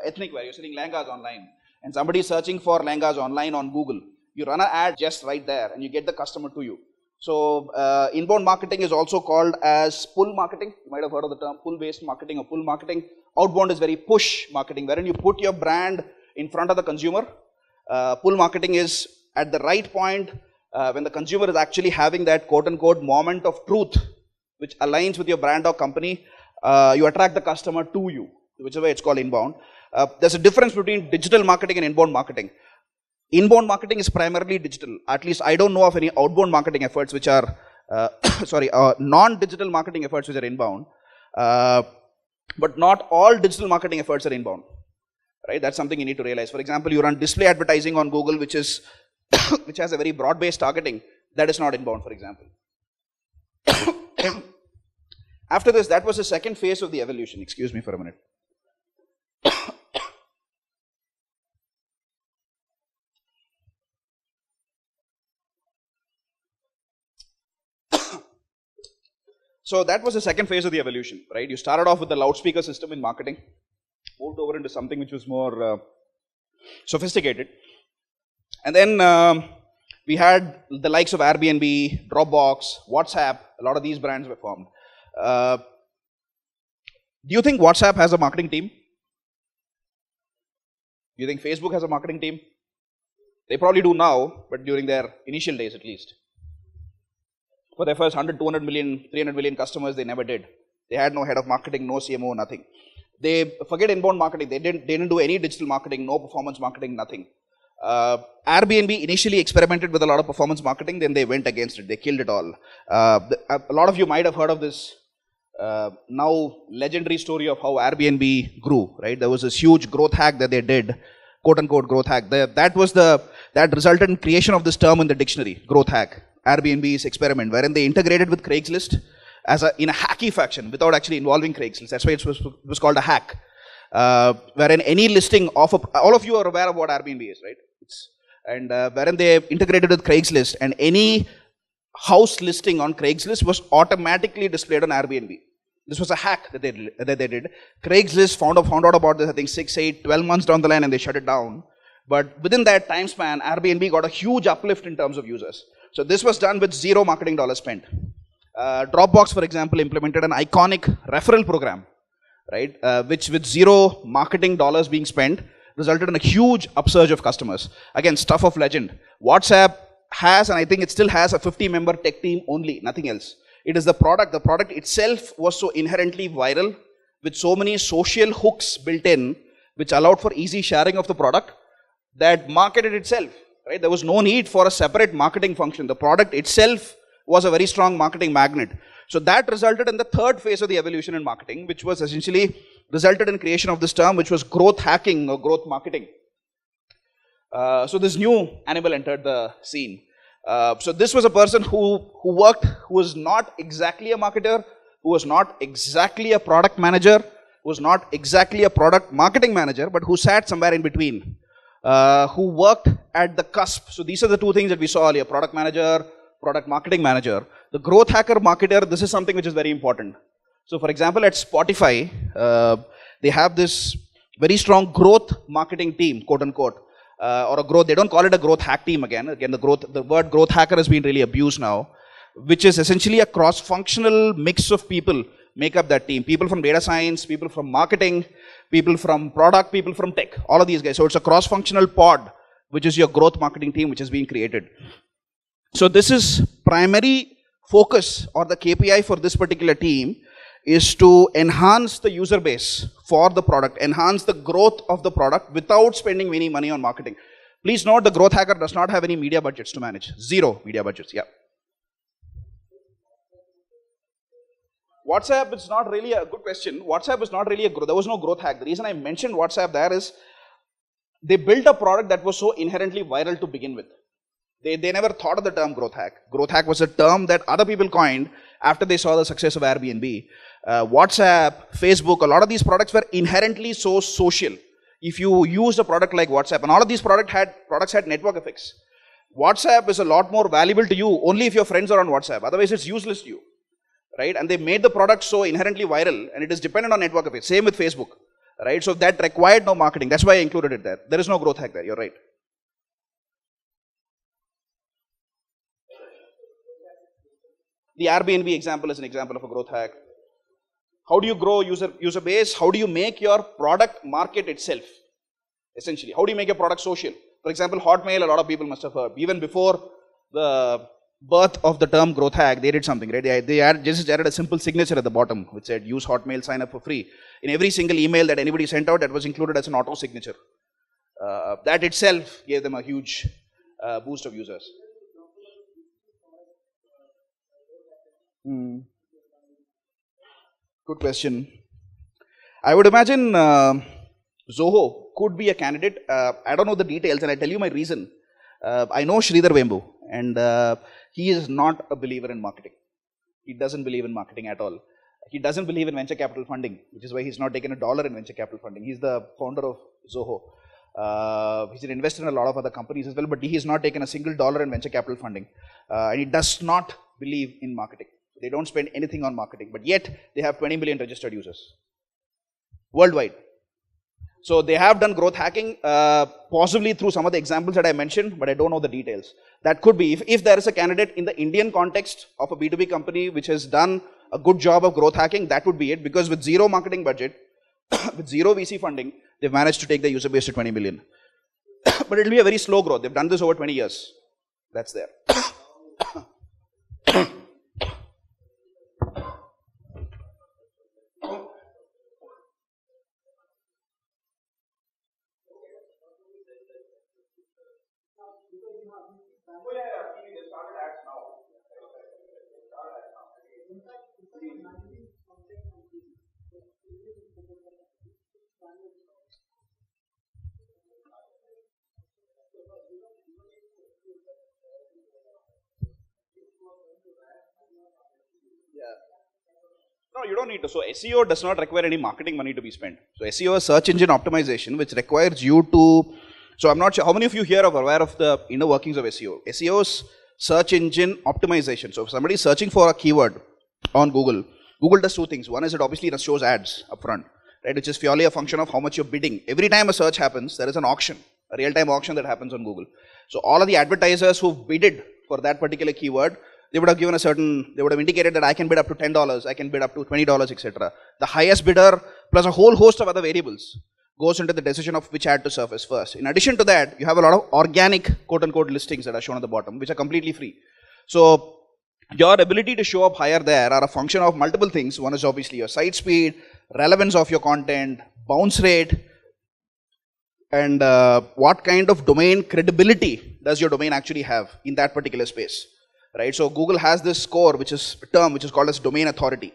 ethnic wear, you're selling lehengas online, and somebody is searching for lehengas online on Google. You run an ad just right there and you get the customer to you. So inbound marketing is also called as pull marketing. You might have heard of the term pull-based marketing or pull marketing. Outbound is very push marketing, wherein you put your brand in front of the consumer. Pull marketing is at the right point when the consumer is actually having that quote-unquote moment of truth, which aligns with your brand or company. You attract the customer to you, which is why it's called inbound. There's a difference between digital marketing and inbound marketing. Inbound marketing is primarily digital. At least I don't know of any outbound marketing efforts which are, non-digital marketing efforts which are inbound. But not all digital marketing efforts are inbound. Right? That's something you need to realize. For example, you run display advertising on Google, which is which has a very broad-based targeting. That is not inbound, for example. After this, that was the second phase of the evolution. Excuse me for a minute. So that was the second phase of the evolution, right? You started off with the loudspeaker system in marketing, moved over into something which was more sophisticated. And then we had the likes of Airbnb, Dropbox, WhatsApp. A lot of these brands were formed. Do you think WhatsApp has a marketing team? Do you think Facebook has a marketing team? They probably do now, but during their initial days at least. For their first 100, 200 million, 300 million customers, they never did. They had no head of marketing, no CMO, nothing. They forget inbound marketing. They didn't do any digital marketing, no performance marketing, nothing. Airbnb initially experimented with a lot of performance marketing, then they went against it. They killed it all. A lot of you might have heard of this now legendary story of how Airbnb grew, right? There was this huge growth hack that they did, quote unquote growth hack. That resulted in creation of this term in the dictionary, growth hack. Airbnb's experiment, wherein they integrated with Craigslist in a hacky fashion without actually involving Craigslist. That's why it was called a hack. Wherein any listing of all of you are aware of what Airbnb is, right? Wherein they integrated with Craigslist, and any house listing on Craigslist was automatically displayed on Airbnb. This was a hack that they did. Craigslist found out about this, I think 6, 8, 12 months down the line, and they shut it down. But within that time span, Airbnb got a huge uplift in terms of users. So this was done with zero marketing dollars spent. Dropbox, for example, implemented an iconic referral program, right? Which with zero marketing dollars being spent, resulted in a huge upsurge of customers. Again, stuff of legend. WhatsApp has, and I think it still has, a 50-member tech team only, nothing else. It is the product. The product itself was so inherently viral, with so many social hooks built in, which allowed for easy sharing of the product, that marketed itself. Right? There was no need for a separate marketing function. The product itself was a very strong marketing magnet. So that resulted in the third phase of the evolution in marketing, which was essentially resulted in creation of this term, which was growth hacking or growth marketing. So this new animal entered the scene. So this was a person who was not exactly a marketer, who was not exactly a product manager, who was not exactly a product marketing manager, but who sat somewhere in between, who worked at the cusp. So these are the two things that we saw earlier: product manager, product marketing manager. The growth hacker marketer, this is something which is very important. So for example, at Spotify, they have this very strong growth marketing team, quote unquote, or a growth, they don't call it a growth hack team again. Again, the word growth hacker has been really abused now, which is essentially a cross-functional mix of people make up that team. People from data science, people from marketing, people from product, people from tech, all of these guys. So it's a cross-functional pod, which is your growth marketing team, which is being created. So this is primary focus, or the KPI for this particular team is to enhance the user base for the product, enhance the growth of the product without spending any money on marketing. Please note, the growth hacker does not have any media budgets to manage. Zero media budgets, yeah. WhatsApp is not really a good question. WhatsApp is not really there was no growth hack. The reason I mentioned WhatsApp there is they built a product that was so inherently viral to begin with. They never thought of the term growth hack. Growth hack was a term that other people coined after they saw the success of Airbnb. WhatsApp, Facebook, a lot of these products were inherently so social. If you use a product like WhatsApp, and all of these products had network effects. WhatsApp is a lot more valuable to you only if your friends are on WhatsApp. Otherwise, it's useless to you, right? And they made the product so inherently viral, and it is dependent on network effects. Same with Facebook, right? So that required no marketing. That's why I included it there. There is no growth hack there. You're right. The Airbnb example is an example of a growth hack. How do you grow user base? How do you make your product market itself? Essentially, how do you make your product social? For example, Hotmail, a lot of people must have heard. Even before the birth of the term growth hack, they did something, right? They just added a simple signature at the bottom which said, use Hotmail, sign up for free. In every single email that anybody sent out, that was included as an auto signature. That itself gave them a huge boost of users. Good question. I would imagine Zoho could be a candidate. I don't know the details, and I tell you my reason. I know Sridhar Vembu, and he is not a believer in marketing. He doesn't believe in marketing at all. He doesn't believe in venture capital funding, which is why he's not taken $1 in venture capital funding. He's the founder of Zoho. He's an investor in a lot of other companies as well, but he has not taken a single dollar in venture capital funding. And he does not believe in marketing. They don't spend anything on marketing, but yet they have 20 million registered users worldwide. So they have done growth hacking, possibly through some of the examples that I mentioned, but I don't know the details. That could be, if there is a candidate in the Indian context of a B2B company which has done a good job of growth hacking, that would be it, because with zero marketing budget, with zero VC funding, they've managed to take the user base to 20 million. But it will be a very slow growth. They've done this over 20 years. That's there. No, you don't need to. So SEO does not require any marketing money to be spent. So SEO is search engine optimization, which requires you to, so I'm not sure, how many of you here are aware of the inner workings of SEO? SEO is search engine optimization. So if somebody is searching for a keyword on Google, Google does two things. One is it obviously shows ads up front, right, which is purely a function of how much you're bidding. Every time a search happens, there is an auction, a real-time auction that happens on Google. So all of the advertisers who bidded for that particular keyword, they would have given they would have indicated that I can bid up to $10, I can bid up to $20, etc. The highest bidder plus a whole host of other variables goes into the decision of which ad to surface first. In addition to that, you have a lot of organic quote-unquote listings that are shown at the bottom, which are completely free. So your ability to show up higher there are a function of multiple things. One is obviously your site speed, relevance of your content, bounce rate, and what kind of domain credibility does your domain actually have in that particular space. Right, so Google has this score, which is a term which is called as domain authority.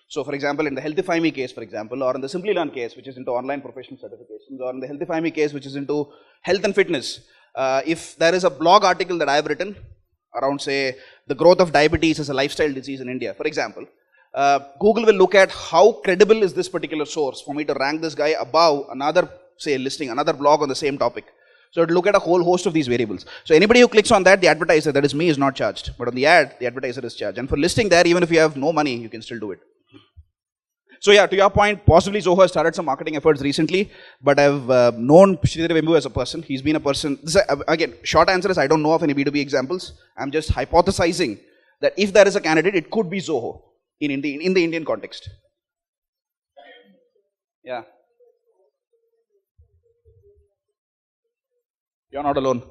So for example, in the HealthifyMe case, for example, or in the Simply Learn case, which is into online professional certifications, or in the HealthifyMe case, which is into health and fitness, if there is a blog article that I have written, around say the growth of diabetes as a lifestyle disease in India, for example, Google will look at how credible is this particular source for me to rank this guy above another, say, listing, another blog on the same topic. So it will look at a whole host of these variables. So anybody who clicks on that, the advertiser, that is me, is not charged. But on the ad, the advertiser is charged. And for listing there, even if you have no money, you can still do it. So yeah, to your point, possibly Zoho has started some marketing efforts recently, but I've known Sridhar Vembu as a person. He's been a person, again, short answer is I don't know of any B2B examples. I'm just hypothesizing that if there is a candidate, it could be Zoho in the Indian context. Yeah. You're not alone.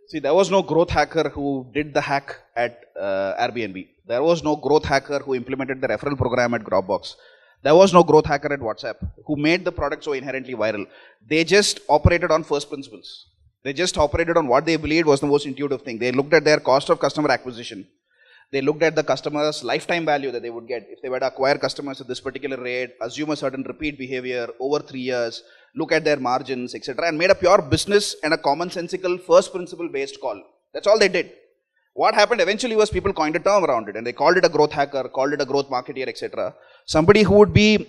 See, there was no growth hacker who did the hack at Airbnb. There was no growth hacker who implemented the referral program at Dropbox. There was no growth hacker at WhatsApp who made the product so inherently viral. They just operated on first principles. They just operated on what they believed was the most intuitive thing. They looked at their cost of customer acquisition. They looked at the customer's lifetime value that they would get. If they were to acquire customers at this particular rate, assume a certain repeat behavior over 3 years, look at their margins, etc., and made a pure business and a commonsensical first principle based call. That's all they did. What happened eventually was people coined a term around it and they called it a growth hacker, called it a growth marketeer, etc. Somebody who would be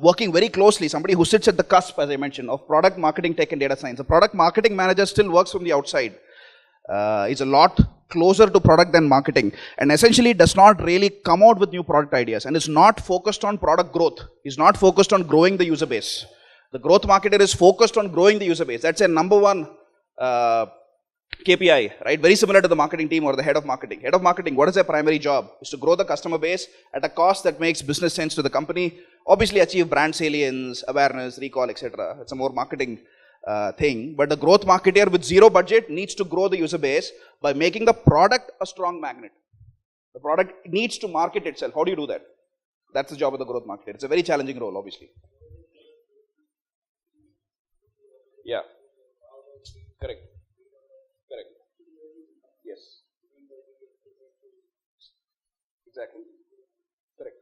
working very closely, somebody who sits at the cusp, as I mentioned, of product marketing, tech and data science. A product marketing manager still works from the outside. Is a lot closer to product than marketing and essentially does not really come out with new product ideas and is not focused on product growth. Is not focused on growing the user base. The growth marketer is focused on growing the user base. That's a number one KPI, right? Very similar to the marketing team or the head of marketing. Head of marketing, what is their primary job? Is to grow the customer base at a cost that makes business sense to the company. Obviously achieve brand salience, awareness, recall, etc. It's a more marketing thing. But the growth marketer with zero budget needs to grow the user base by making the product a strong magnet. The product needs to market itself. How do you do that? That's the job of the growth marketer. It's a very challenging role, obviously. Yeah. Correct. Correct. Yes. Exactly. Correct.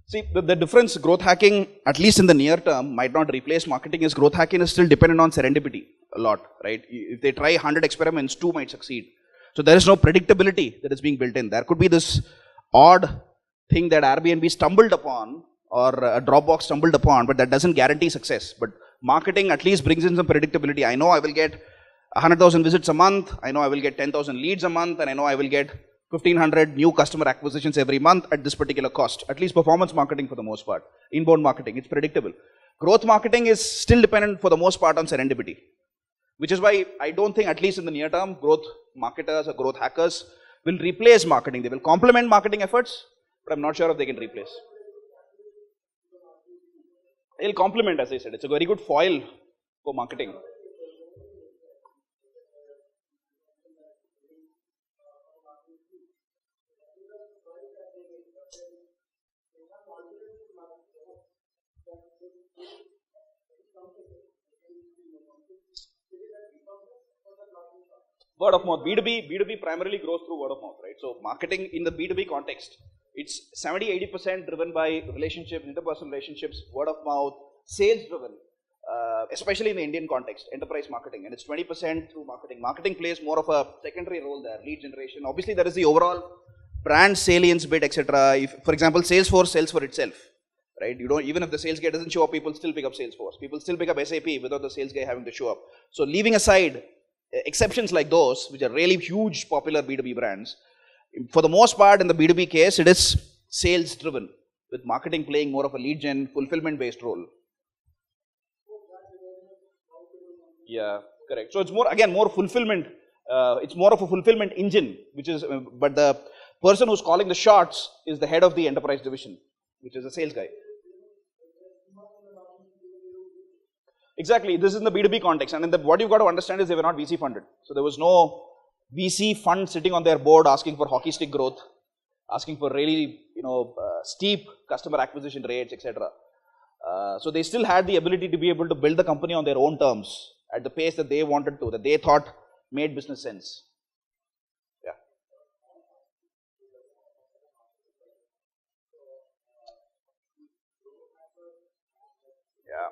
See, the difference, growth hacking, at least in the near term, might not replace marketing, is growth hacking is still dependent on serendipity a lot, right? If they try 100 experiments, 2 might succeed. So there is no predictability that is being built in. There could be this odd thing that Airbnb stumbled upon or a Dropbox stumbled upon, but that doesn't guarantee success. But marketing at least brings in some predictability. I know I will get 100,000 visits a month. I know I will get 10,000 leads a month, and I know I will get 1,500 new customer acquisitions every month at this particular cost. At least performance marketing for the most part. Inbound marketing, it's predictable. Growth marketing is still dependent for the most part on serendipity. Which is why I don't think, at least in the near term, growth marketers or growth hackers will replace marketing. They will complement marketing efforts, but I'm not sure if they can replace. They'll complement, as I said. It's a very good foil for marketing. Word of mouth. B2B primarily grows through word of mouth, right? So marketing in the B2B context, it's 70-80% driven by relationships, interpersonal relationships, word of mouth, sales driven, especially in the Indian context, enterprise marketing, and it's 20% through marketing. Marketing plays more of a secondary role there, lead generation. Obviously, there is the overall brand salience bit, etc. If, for example, Salesforce sells for itself, right? You don't, even if the sales guy doesn't show up, people still pick up Salesforce. People still pick up SAP without the sales guy having to show up. So leaving aside exceptions like those, which are really huge popular B2B brands, for the most part in the B2B case, it is sales driven, with marketing playing more of a lead gen, fulfillment based role. Yeah, correct. So it's more, again, more fulfillment. It's more of a fulfillment engine, which is, but the person who's calling the shots is the head of the enterprise division, which is a sales guy. Exactly. This is in the B2B context, and in the, what you've got to understand is they were not VC funded. So there was no VC fund sitting on their board asking for hockey stick growth, asking for really, steep customer acquisition rates, etc. So they still had the ability to be able to build the company on their own terms at the pace that they wanted to, that they thought made business sense. Yeah. Yeah.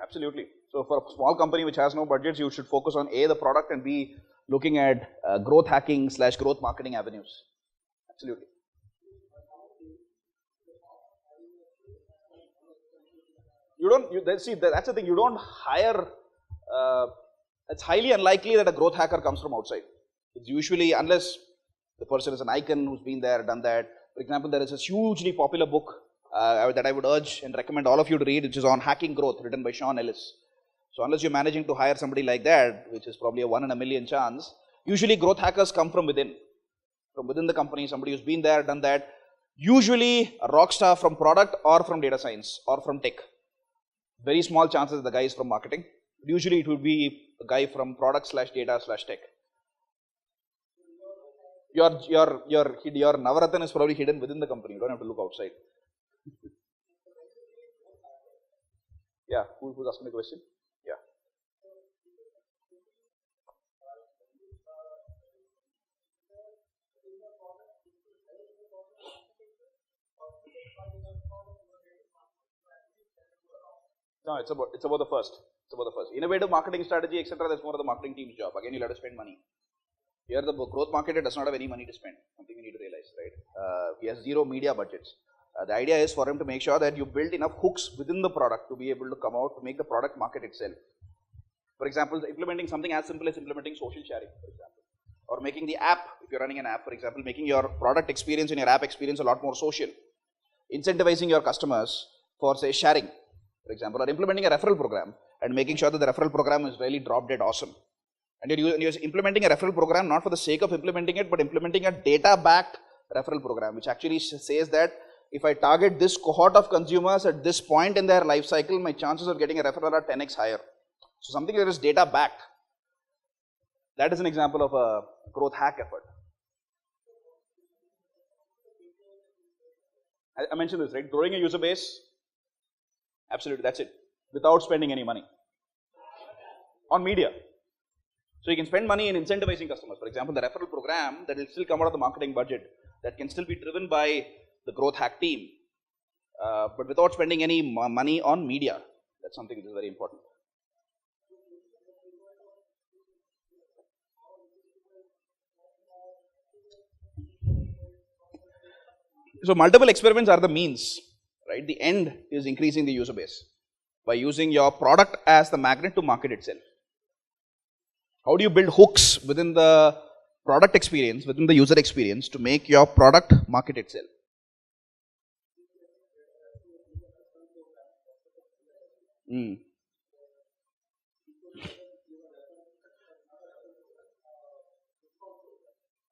Absolutely. So for a small company which has no budgets, you should focus on A, the product, and B, looking at growth hacking / growth marketing avenues. Absolutely. See, that's the thing, you don't hire, it's highly unlikely that a growth hacker comes from outside. It's usually, unless the person is an icon who's been there, done that. For example, there is this hugely popular book that I would urge and recommend all of you to read, which is on hacking growth, written by Sean Ellis. So unless you're managing to hire somebody like that, which is probably a 1 in a million chance, usually growth hackers come from within the company, somebody who's been there, done that. Usually a rock star from product or from data science or from tech. Very small chances the guy is from marketing. Usually it would be a guy from product / data / tech. Your Navaratan is probably hidden within the company. You don't have to look outside. Yeah, who's asking the question? Yeah. No, it's about the first. Innovative marketing strategy, etc. That's more of the marketing team's job. Again, you'll have to spend money. Here, the growth marketer does not have any money to spend. Something we need to realize, right? He has zero media budgets. The idea is for him to make sure that you build enough hooks within the product to be able to come out to make the product market itself. For example, implementing something as simple as implementing social sharing, for example. Or making the app, if you're running an app, for example, making your product experience and your app experience a lot more social. Incentivizing your customers for, say, sharing, for example, or implementing a referral program and making sure that the referral program is really drop dead awesome. And you're implementing a referral program not for the sake of implementing it, but implementing a data-backed referral program, which actually says that if I target this cohort of consumers at this point in their life cycle, my chances of getting a referral are 10x higher. So something that is data-backed. That is an example of a growth hack effort. I mentioned this, right? Growing a user base, absolutely, that's it. Without spending any money. On media. So you can spend money in incentivizing customers. For example, the referral program that will still come out of the marketing budget, that can still be driven by the growth hack team, but without spending any money on media. That's something which is very important. So multiple experiments are the means, right? The end is increasing the user base by using your product as the magnet to market itself. How do you build hooks within the product experience, within the user experience to make your product market itself?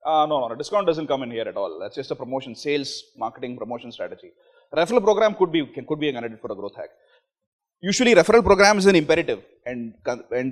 No, discount doesn't come in here at all. That's just a promotion, sales, marketing, promotion strategy. Referral program could be a candidate for a growth hack. Usually referral program is an imperative and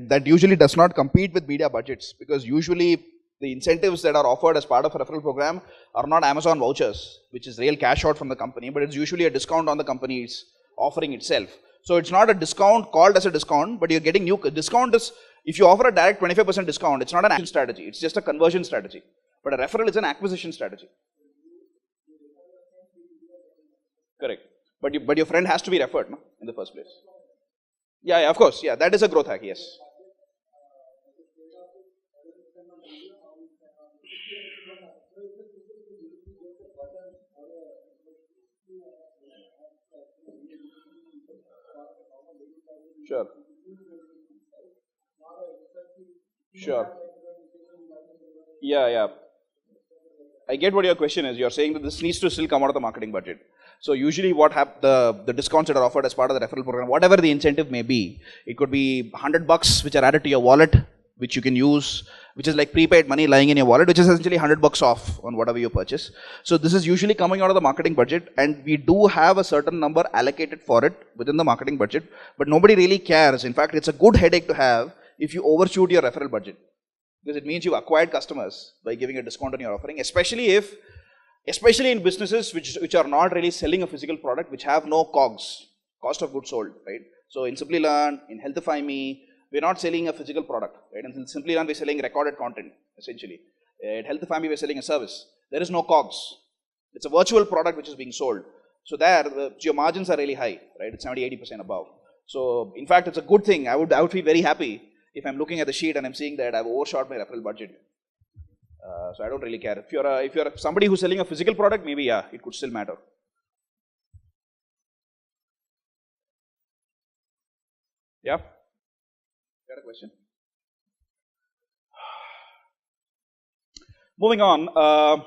that usually does not compete with media budgets, because usually the incentives that are offered as part of a referral program are not Amazon vouchers, which is real cash out from the company, but it's usually a discount on the company's offering itself. So it's not a discount called as a discount, but you're getting new discount is, if you offer a direct 25% discount, it's not an action strategy, it's just a conversion strategy. But a referral is an acquisition strategy. Correct. But your friend has to be referred, no, in the first place. Yeah, of course. Yeah, that is a growth hack, yes. Sure. Yeah. I get what your question is. You're saying that this needs to still come out of the marketing budget. So usually what the discounts that are offered as part of the referral program, whatever the incentive may be, it could be $100 which are added to your wallet, which you can use, which is like prepaid money lying in your wallet, which is essentially $100 off on whatever you purchase. So this is usually coming out of the marketing budget, and we do have a certain number allocated for it within the marketing budget, but nobody really cares. In fact, it's a good headache to have if you overshoot your referral budget. because it means you've acquired customers by giving a discount on your offering, especially in businesses which are not really selling a physical product, which have no COGS, cost of goods sold, right? So in Simply Learn, in HealthifyMe, we're not selling a physical product, right? In Simply Learn, we're selling recorded content, essentially. At HealthifyMe, we're selling a service. There is no COGS. It's a virtual product which is being sold. So there, your margins are really high, right? It's 70-80% above. So in fact, it's a good thing. I would be very happy if I'm looking at the sheet and I'm seeing that I've overshot my referral budget. So I don't really care. If you're somebody who's selling a physical product, maybe yeah, it could still matter. Yeah? Got a question? Moving on.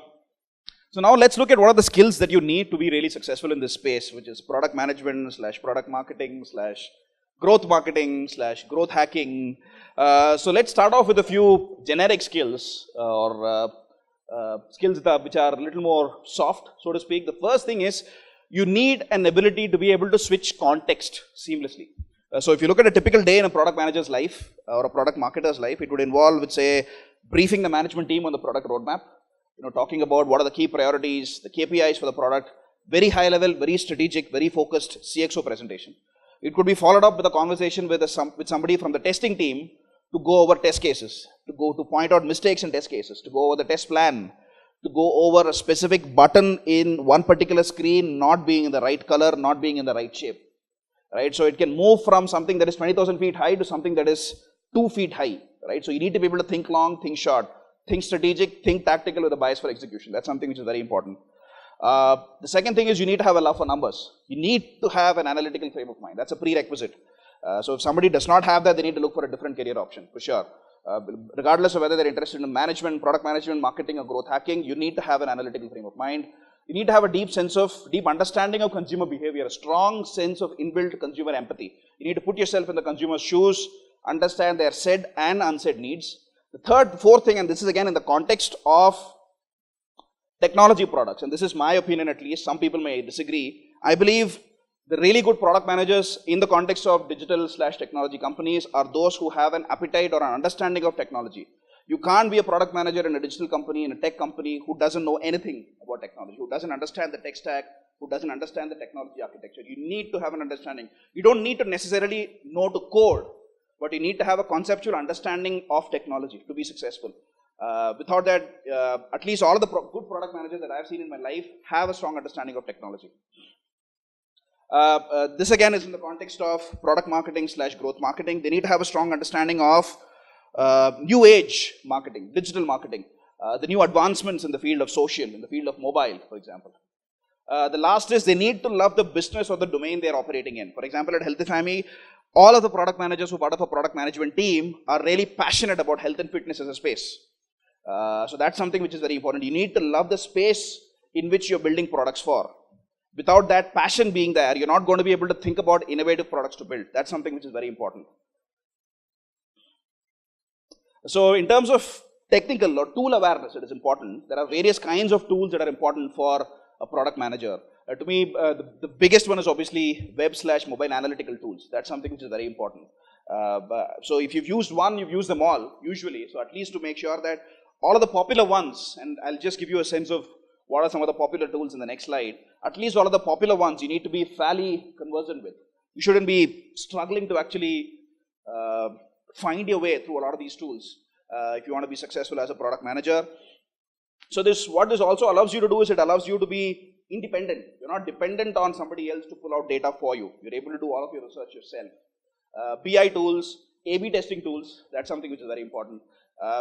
So now let's look at what are the skills that you need to be really successful in this space, which is product management / product marketing / growth marketing / growth hacking. So let's start off with a few generic skills or skills which are a little more soft, so to speak. The first thing is you need an ability to be able to switch context seamlessly. So if you look at a typical day in a product manager's life or a product marketer's life, it would involve, let's say, briefing the management team on the product roadmap, talking about what are the key priorities, the KPIs for the product, very high level, very strategic, very focused CXO presentation. It could be followed up with a conversation with somebody from the testing team to go over test cases, to point out mistakes in test cases, to go over the test plan, to go over a specific button in one particular screen not being in the right color, not being in the right shape. Right? So it can move from something that is 20,000 feet high to something that is 2 feet high. Right? So you need to be able to think long, think short, think strategic, think tactical with a bias for execution. That's something which is very important. The second thing is you need to have a love for numbers. You need to have an analytical frame of mind. That's a prerequisite. So if somebody does not have that, they need to look for a different career option, for sure. Regardless of whether they're interested in management, product management, marketing, or growth hacking, you need to have an analytical frame of mind. You need to have a deep understanding of consumer behavior, a strong sense of inbuilt consumer empathy. You need to put yourself in the consumer's shoes, understand their said and unsaid needs. The fourth thing, and this is again in the context of technology products, and this is my opinion at least, some people may disagree. I believe the really good product managers in the context of digital / technology companies are those who have an appetite or an understanding of technology. You can't be a product manager in a digital company, in a tech company, who doesn't know anything about technology, who doesn't understand the tech stack, who doesn't understand the technology architecture. You need to have an understanding. You don't need to necessarily know to code, but you need to have a conceptual understanding of technology to be successful. Without that, at least all of the good product managers that I've seen in my life have a strong understanding of technology. This again is in the context of product marketing / growth marketing. They need to have a strong understanding of new age marketing, digital marketing, the new advancements in the field of social, in the field of mobile, for example. The last is they need to love the business or the domain they're operating in. For example, at HealthifyMe, all of the product managers who are part of a product management team are really passionate about health and fitness as a space. So that's something which is very important. You need to love the space in which you're building products for. Without that passion being there, you're not going to be able to think about innovative products to build. That's something which is very important. So in terms of technical or tool awareness, it is important. There are various kinds of tools that are important for a product manager. To me, the biggest one is obviously web / mobile analytical tools. That's something which is very important. So if you've used one, you've used them all, usually. So at least to make sure that all of the popular ones, and I'll just give you a sense of what are some of the popular tools in the next slide. At least all of the popular ones you need to be fairly conversant with. You shouldn't be struggling to actually find your way through a lot of these tools if you want to be successful as a product manager. So what this also allows you to do is it allows you to be independent. You're not dependent on somebody else to pull out data for you. You're able to do all of your research yourself. BI tools, A/B testing tools, that's something which is very important.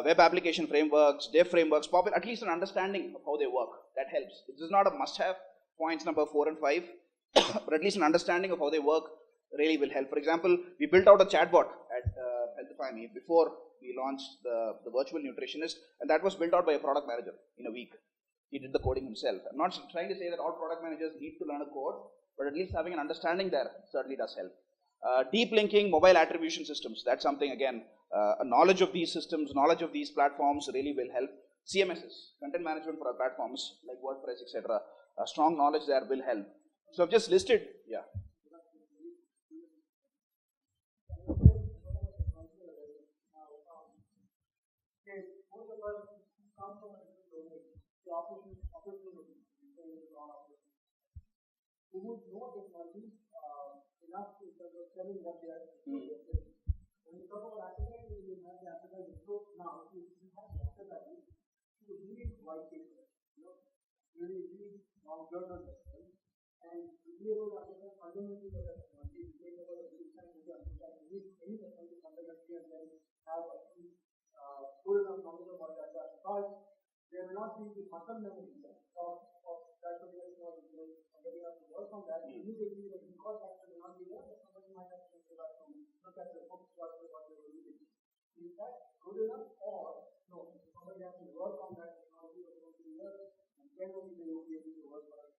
Web application frameworks, dev frameworks, at least an understanding of how they work. That helps. This is not a must-have, points number 4 and 5, but at least an understanding of how they work really will help. For example, we built out a chatbot at HealthifyMe before we launched the virtual nutritionist, and that was built out by a product manager in a week. He did the coding himself. I'm not trying to say that all product managers need to learn a code, but at least having an understanding there certainly does help. Deep linking mobile attribution systems, that's something again, a knowledge of these systems, knowledge of these platforms really will help. CMSs, content management for our platforms like WordPress, etc. A strong knowledge there will help. So I've just listed, yeah. who would know technology enough in terms of selling what they are doing. When you talk about Accelerator, you have the Accelerator. So now, if you have the Accelerator, you read white paper, really read long journals, right? And be able to understand fundamentally what technology is, be able to understand any technology fundamentally, and then have at least good enough knowledge about that. But there will not be the muscle memory of that particular technology. Somebody has to work on that immediately, because that will not be there, somebody might have to look at the books, what they were reading. Is that good enough, or no? Somebody has to work on that technology for 2 years, and then only they will be able to work on it.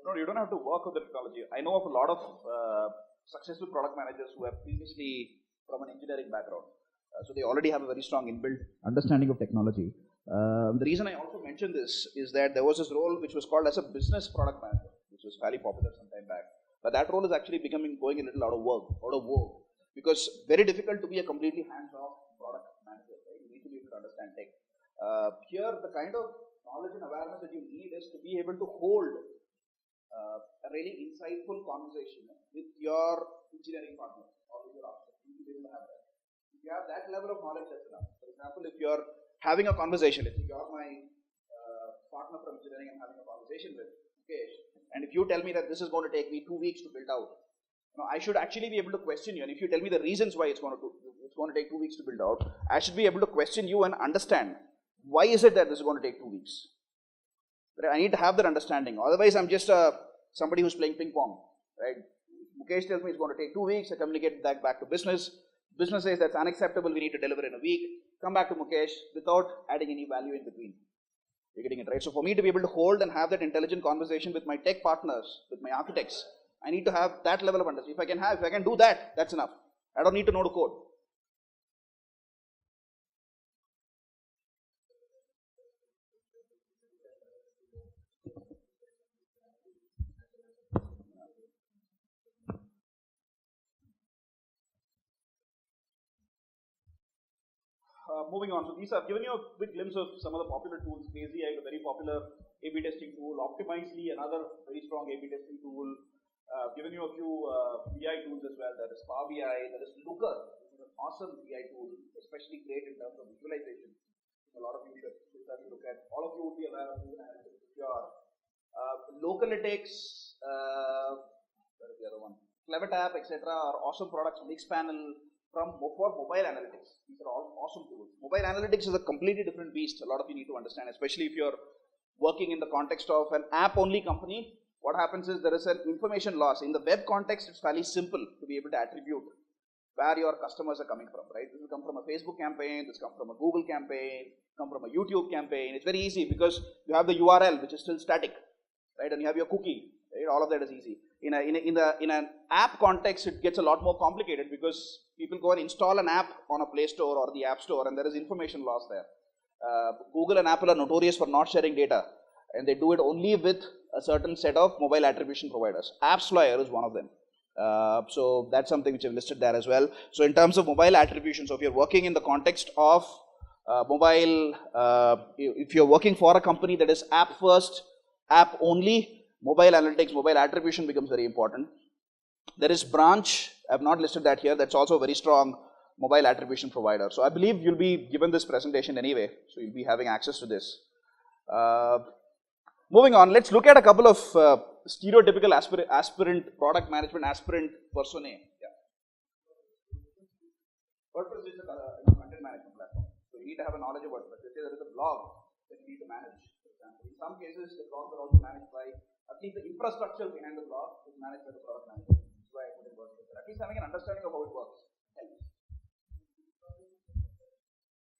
No, you don't have to work with the technology. I know of a lot of successful product managers who have previously from an engineering background. So they already have a very strong inbuilt understanding of technology. The reason I also mentioned this is that there was this role which was called as a business product manager, which was fairly popular some time back. But that role is actually going a little out of vogue, because very difficult to be a completely hands-off product manager. Right? You need to be able to understand tech. Here, the kind of knowledge and awareness that you need is to be able to hold a really insightful conversation with your engineering partner or with your architect. You need to be able to have that. If you have that level of knowledge, that's enough. For example, if you're having a conversation, if you're my partner from engineering and having a conversation with Mukesh, and if you tell me that this is going to take me 2 weeks to build out, I should actually be able to question you. And if you tell me the reasons why it's going to take 2 weeks to build out, I should be able to question you and understand why is it that this is going to take 2 weeks. I need to have that understanding. Otherwise, I'm just somebody who's playing ping pong. Right? Mukesh tells me it's going to take 2 weeks. I communicate that back to business. Business says that's unacceptable. We need to deliver in a week. Come back to Mukesh without adding any value in between. You're getting it right. So for me to be able to hold and have that intelligent conversation with my tech partners, with my architects, I need to have that level of understanding. If I can do that, that's enough. I don't need to know the code. Moving on, so these are giving you a big glimpse of some of the popular tools. Crazy Eye, a very popular A/B testing tool. Optimizely, another very strong A/B testing tool. Given you a few BI tools as well. There is Power BI. There is Looker, which is an awesome BI tool, especially great in terms of visualization. A lot of you should look at. All of you would be aware of Google Analytics. Localytics. What is the other one? CleverTap, etc. are awesome products. Mixpanel. For mobile analytics. These are all awesome tools. Mobile analytics is a completely different beast. A lot of you need to understand, especially if you're working in the context of an app-only company. What happens is there is an information loss. In the web context, it's fairly simple to be able to attribute where your customers are coming from, right? This will come from a Facebook campaign, this will come from a Google campaign, come from a YouTube campaign. It's very easy because you have the URL, which is still static, right? And you have your cookie, right? All of that is easy. In an app context, it gets a lot more complicated because people go and install an app on a Play Store or the App Store, and there is information loss there. Google and Apple are notorious for not sharing data, and they do it only with a certain set of mobile attribution providers. AppsFlyer is one of them. So that's something which I've listed there as well. So in terms of mobile attribution, so if you're working in the context of mobile, if you're working for a company that is app first, app only, mobile analytics, mobile attribution becomes very important. There is Branch. I have not listed that here. That's also a very strong mobile attribution provider. So I believe you'll be given this presentation anyway. So you'll be having access to this. Moving on, let's look at a couple of stereotypical aspirant, product management aspirant personae. Yeah. WordPress is a content management platform. So you need to have a knowledge of WordPress. Let's say there is a blog that you need to manage. For example, in some cases, the blogs are also managed by, at least the infrastructure behind the blog is managed by the product manager. That's why I put in WordPress. At least having an understanding of how it works.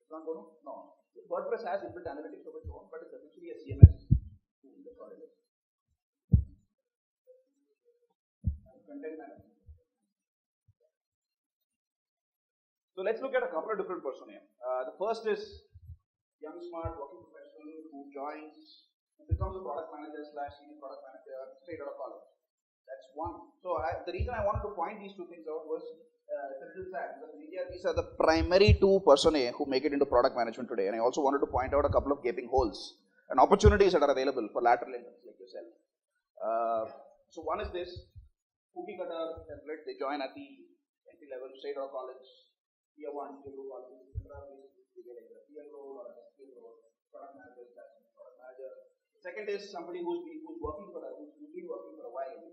It's not going to? No. WordPress has inbuilt analytics of its own, but it's essentially a CMS tool. That's what it is. Content management. So let's look at a couple of different personae. The first is young, smart, working professional who joins and becomes a product manager / senior product manager straight out of college. That's one. So the reason I wanted to point these two things out was it's a little sad because in India these are the primary two personae who make it into product management today. And I also wanted to point out a couple of gaping holes and opportunities that are available for lateral entrants like yourself. So one is this cookie cutter template. They join at the entry level, straight out of college, tier 1, tier 2 colleges, etc. They get a PL role or a SPL role, product manager, product manager. Second is somebody who's been working for a while,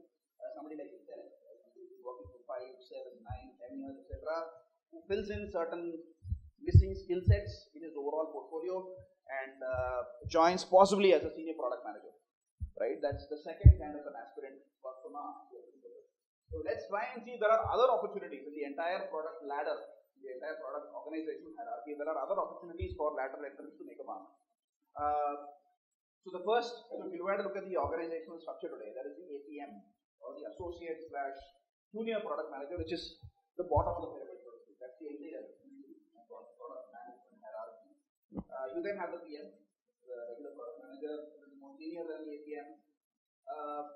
somebody like yourself, somebody who's working for 5, 7, 9, 10 years, etc., who fills in certain missing skill sets in his overall portfolio and joins possibly as a senior product manager. Right? That's the second kind of an aspirant persona. So let's try and see there are other opportunities in the entire product ladder, the entire product organizational hierarchy. There are other opportunities for lateral entrants to make a mark. So the first, so if you were to look at the organizational structure today, that is the APM or the associate / junior product manager, which is the bottom of the pyramid. That's the entry level product management hierarchy. You then have the PM, the regular product manager, more senior than the APM.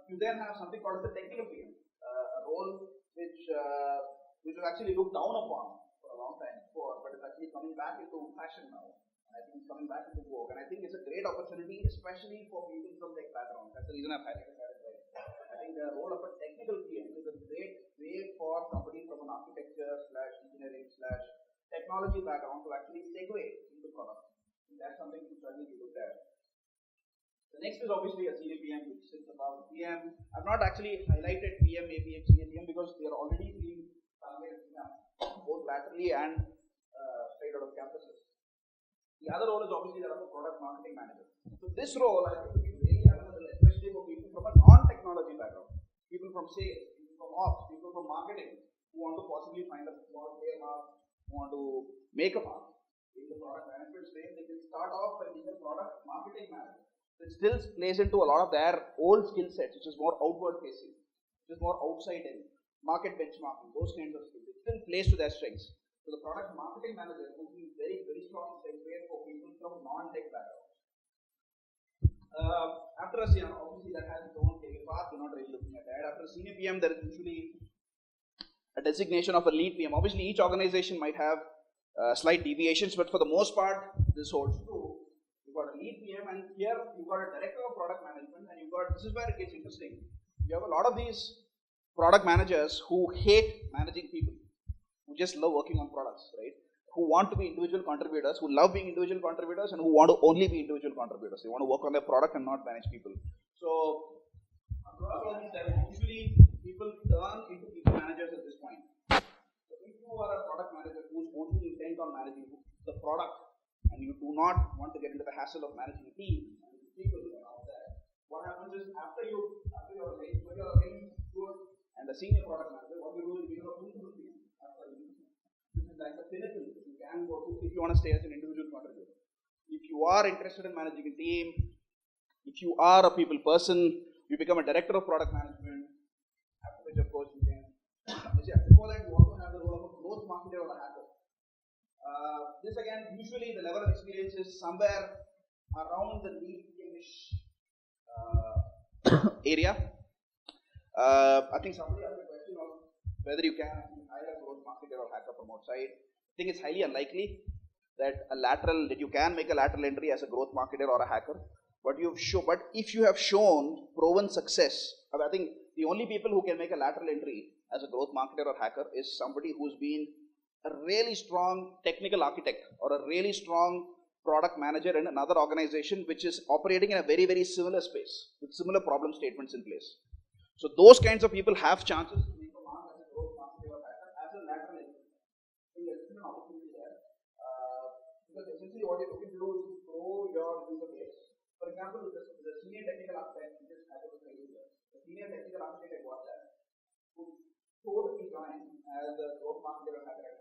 You then have something called the technical PM, a role which was actually looked down upon for a long time before, but it's actually coming back into fashion now. I think it's coming back into vogue, and I think it's a great opportunity, especially for people from tech background. That's the reason I've highlighted that as well. I think the role of a technical PM is a great way for somebody from an architecture / engineering / technology background to actually segue into product. And that's something to certainly be looked at. The next is obviously a senior PM, which sits above PM. I've not actually highlighted PM, APM, senior PM because they are already being targeted both laterally and straight out of campuses. The other role is obviously that of a product marketing manager. So this role I think is really available, especially for people from a non-technology background, people from sales, people from ops, people from marketing who want to possibly find a small play mark, who want to make a mark in the product management space. They can start off by being a product marketing manager. It still plays into a lot of their old skill sets, which is more outward facing, which is more outside in, market benchmarking, those kinds of skills. It still plays to their strengths. So the product marketing manager will be very, very strong segue for people from non-tech backgrounds. After a senior, obviously that has its own career path, we're not really looking at that. After a senior PM, there is usually a designation of a lead PM. Obviously each organization might have slight deviations, but for the most part, this holds true. You've got a lead PM, and here you've got a director of product management, and you've got, this is where it gets interesting. You have a lot of these product managers who hate managing people, who just love working on products, right? Who want to be individual contributors, who love being individual contributors, and who want to only be individual contributors. They want to work on their product and not manage people. So, across all these levels, usually people turn into people managers at this point. So, if you are a product manager who's only intent on managing the product, and you do not want to get into the hassle of managing a team and people and all that, what happens is after you're very good and the senior product manager, what you do is you become a principal PM. This is like the pinnacle you can go to if you want to stay as an individual contributor. If you are interested in managing a team, if you are a people person, you become a director of product management, after which of course you can. Before that, you also have the role of a growth marketer or a hacker. This again, usually the level of experience is somewhere around the lead PM-ish area. I think somebody asked the question of whether you can hire a growth marketer or hacker from outside. I think it's highly unlikely that you can make a lateral entry as a growth marketer or a hacker. But if you have shown proven success, I think the only people who can make a lateral entry as a growth marketer or hacker is somebody who's been a really strong technical architect or a really strong product manager in another organization which is operating in a very, very similar space with similar problem statements in place. So those kinds of people have chances to make a mark as a growth marketer or hacker as a lateral entry. I think there's an opportunity there. Because essentially what you're looking to do is to grow your user base. For example, the senior technical architect, which is the senior technical architect at WhatsApp, who totally join as a growth marketer or hacker.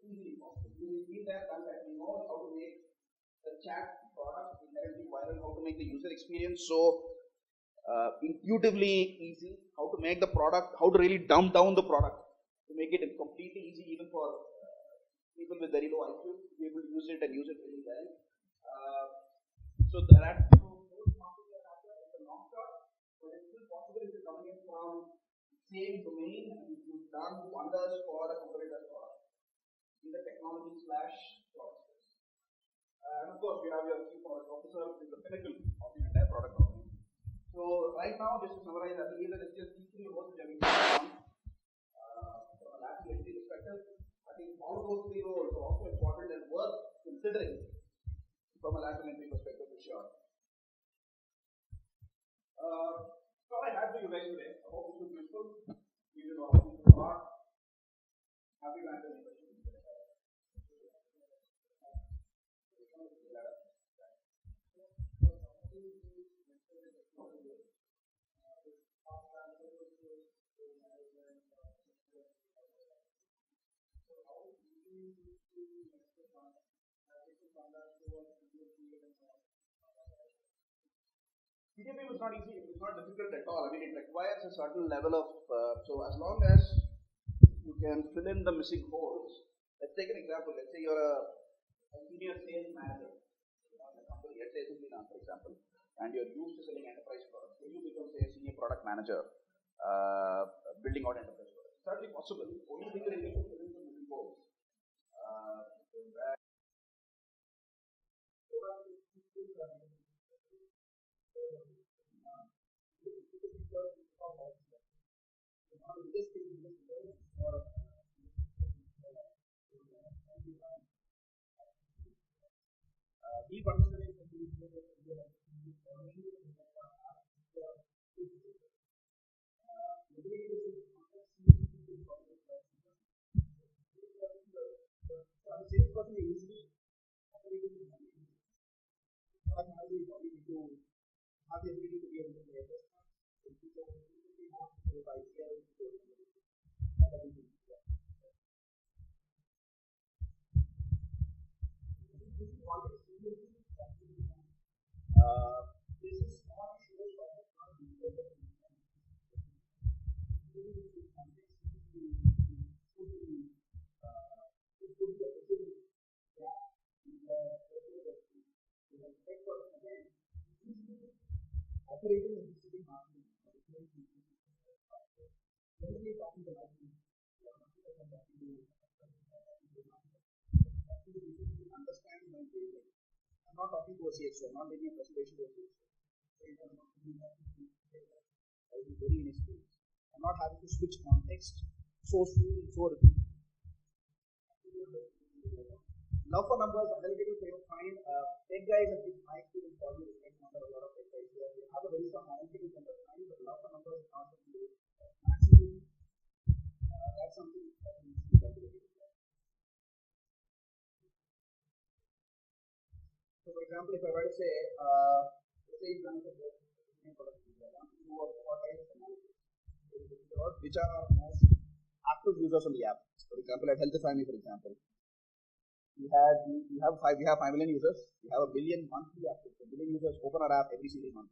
Easily possible. You will see that he knows how to make the chat product inherently viral, how to make the user experience so intuitively easy, how to make the product, how to really dumb down the product to make it completely easy even for people with very low IQ to be able to use it and use it really well. So there are those markets that happen in the long term, but it's still possible if you're coming in from same domain and you've done wonders for a competitor's product in the technology / product space. And of course, we have your chief product officer, which is the pinnacle of the entire product offering. So right now, just to summarize, I believe that it's just these three roles which are being done. From a lateral entry perspective, I think all of those three roles are also important and worth considering from a lateral entry perspective for sure. So I have for you guys today. I hope this was useful. You did all of this part. Happy to answer any questions. PDP was not easy, it's not difficult at all. I mean, it requires a certain level of, so as long as you can fill in the missing holes. Let's take an example. Let's say you're a senior sales manager in a company, let's say for example, and you're used to selling enterprise products. When you become, say, a senior product manager, building out enterprise products. It's certainly possible. Only thing that you need to fill in the missing holes. I'm not talking to a CXO, I'm not making a presentation to a CXO. I will be very inexperienced. I'm not having to switch context so soon, so repeatedly. Love for numbers, analytical frame of mind. Tech guys have been my experience for you, respect number, a lot of tech guys here. They have a very strong analytical frame of mind, but love for numbers is not something to maximally. That's something that needs to be cultivated. So, for example, if I were to say, let's say you've done a product, which are our most active users on the app. For example, at HealthifyMe, for example, we have 5 million users. We have 1 billion monthly active. 1 billion users open our app every single month.